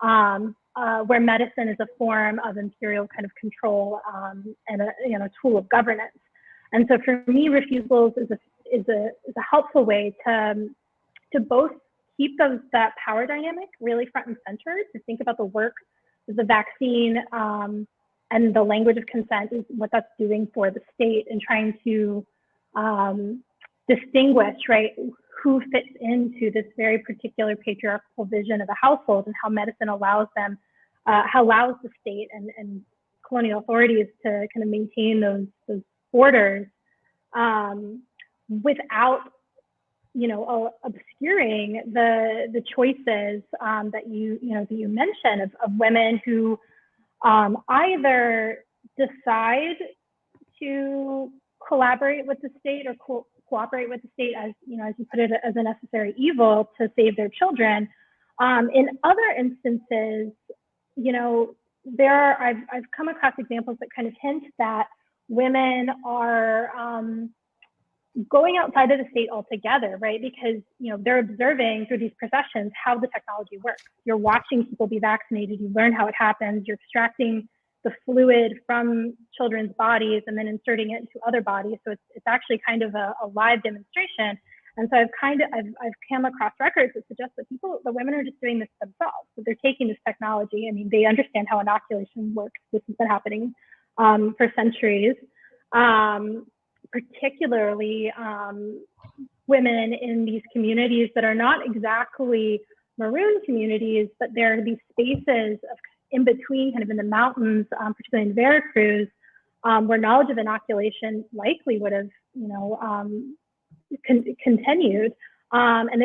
where medicine is a form of imperial kind of control and a tool of governance. And so for me, refusals is a helpful way to to both keep that power dynamic really front and center, to think about the work that the vaccine and the language of consent is what that's doing for the state, and trying to distinguish, right, who fits into this very particular patriarchal vision of a household, and how medicine allows them, allows the state and colonial authorities to kind of maintain those borders without, obscuring the choices that you mentioned of women who either decide to collaborate with the state or cooperate with the state, as you put it, as a necessary evil to save their children. In other instances, I've come across examples that kind of hint that women are going outside of the state altogether, right? Because they're observing through these processions how the technology works. You're watching people be vaccinated. You learn how it happens. You're extracting the fluid from children's bodies and then inserting it into other bodies. So it's actually kind of a live demonstration. And so I've come across records that suggest that the women are just doing this themselves. So they're taking this technology. I mean, they understand how inoculation works. This has been happening for centuries. Particularly women in these communities that are not exactly maroon communities, but there are these spaces of in between, kind of in the mountains, particularly in Veracruz, where knowledge of inoculation likely would have, continued, and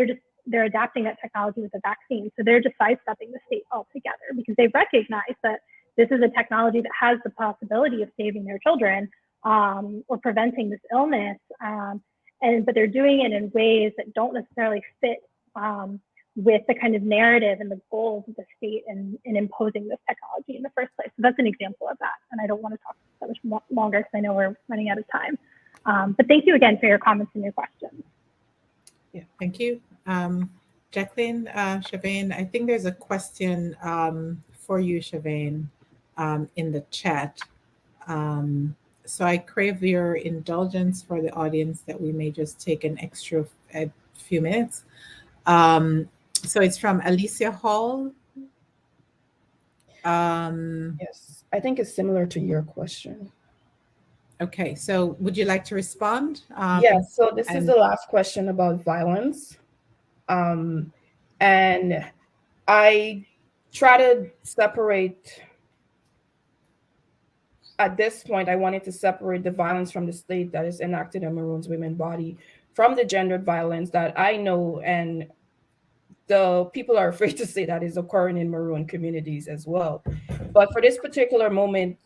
they're adapting that technology with the vaccine. So they're just sidestepping the state altogether because they recognize that this is a technology that has the possibility of saving their children or preventing this illness, but they're doing it in ways that don't necessarily fit with the kind of narrative and the goals of the state in imposing this technology in the first place. So that's an example of that. And I don't want to talk that much longer because I know we're running out of time. But thank you again for your comments and your questions. Yeah, thank you. Jacqueline, Shavain, I think there's a question for you, Shavain, in the chat. So I crave your indulgence for the audience that we may just take an extra few minutes. So it's from Alicia Hall. Yes, I think it's similar to your question. Okay, so would you like to respond? Yes, so this is the last question about violence. And I try to separate, at this point, I wanted to separate the violence from the state that is enacted in Maroon's women's body from the gendered violence that I know and the people are afraid to say that is occurring in Maroon communities as well. But for this particular moment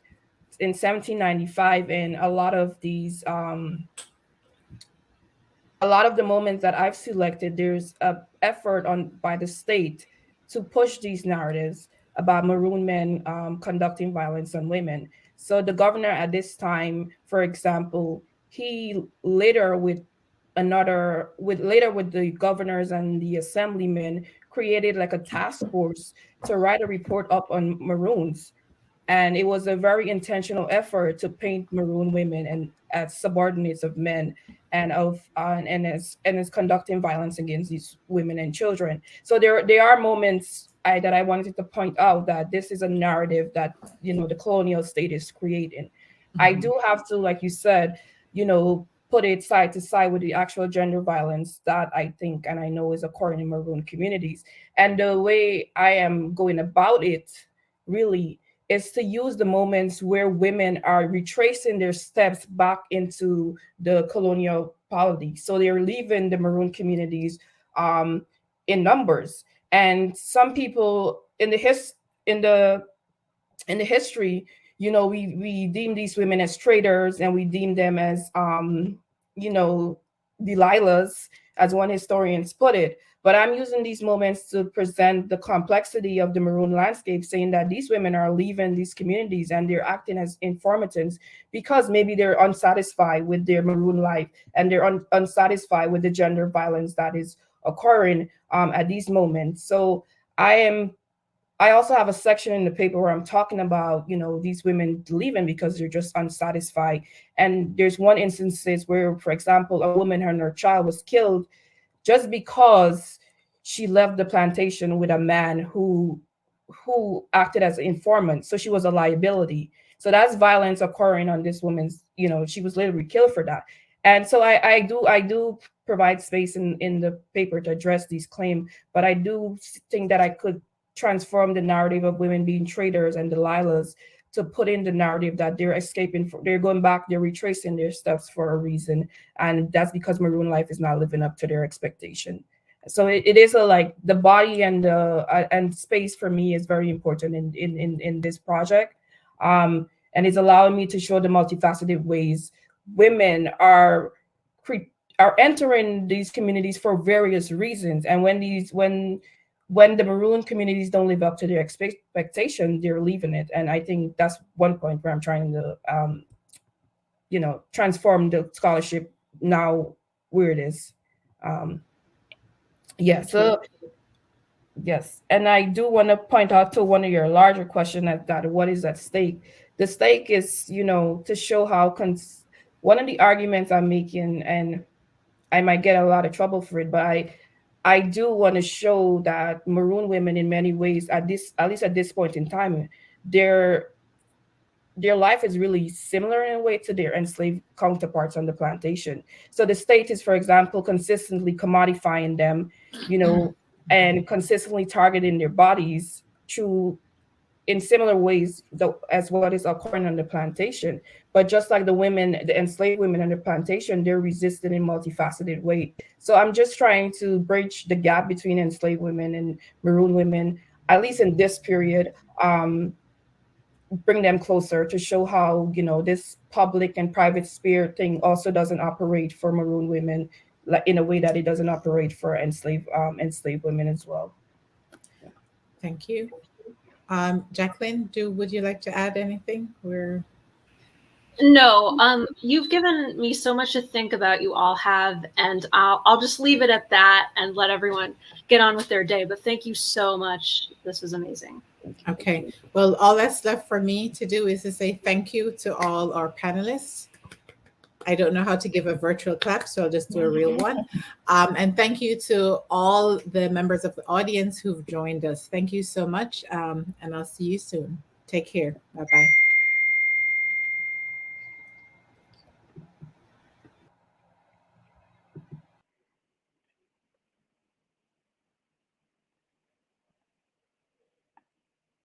in 1795, and a lot of these, a lot of the moments that I've selected, there's an effort by the state to push these narratives about Maroon men conducting violence on women. So the governor at this time, for example, he later with the governors and the assemblymen created like a task force to write a report up on Maroons. And it was a very intentional effort to paint Maroon women and as subordinates of men and as conducting violence against these women and children. So there are moments that I wanted to point out that this is a narrative that the colonial state is creating. Mm-hmm. I do have to, like you said, put it side to side with the actual gender violence that I think and I know is occurring in Maroon communities. And the way I am going about it really is to use the moments where women are retracing their steps back into the colonial polity. So they're leaving the Maroon communities in numbers. And some people in the history, we deem these women as traitors, and we deem them as, Delilahs, as one historian put it. But I'm using these moments to present the complexity of the Maroon landscape, saying that these women are leaving these communities and they're acting as informants because maybe they're unsatisfied with their Maroon life and they're unsatisfied with the gender violence that is occurring at these moments. So I also have a section in the paper where I'm talking about, these women leaving because they're just unsatisfied. And there's one instances where, for example, a woman and her child was killed just because she left the plantation with a man who acted as an informant. So she was a liability. So that's violence occurring on this woman's, she was literally killed for that. And so I do provide space in the paper to address these claims, but I do think that I could transform the narrative of women being traitors and Delilahs to put in the narrative that they're escaping, they're going back, they're retracing their steps for a reason. And that's because Maroon life is not living up to their expectation. So it is the body and space for me is very important in this project. And it's allowing me to show the multifaceted ways women are entering these communities for various reasons. And when the Maroon communities don't live up to their expectation, they're leaving it. And I think that's one point where I'm trying to, transform the scholarship now where it is. So yes. And I do want to point out to one of your larger questions that what is at stake? The stake is, to show how one of the arguments I'm making, and I might get a lot of trouble for it, but I do want to show that Maroon women in many ways, at least at this point in time, their life is really similar in a way to their enslaved counterparts on the plantation. So the state is, for example, consistently commodifying them, and consistently targeting their bodies in similar ways as what is occurring on the plantation. But just like the enslaved women on the plantation, they're resisted in multifaceted ways. So I'm just trying to bridge the gap between enslaved women and Maroon women, at least in this period, bring them closer to show how, this public and private sphere thing also doesn't operate for Maroon women in a way that it doesn't operate for enslaved women as well. Thank you. Jacqueline, would you like to add anything? No, you've given me so much to think about, you all have, and I'll just leave it at that and let everyone get on with their day. But thank you so much. This was amazing. Okay. Well, all that's left for me to do is to say thank you to all our panelists. I don't know how to give a virtual clap, so I'll just do a real one. And thank you to all the members of the audience who've joined us. Thank you so much, and I'll see you soon. Take care. Bye-bye.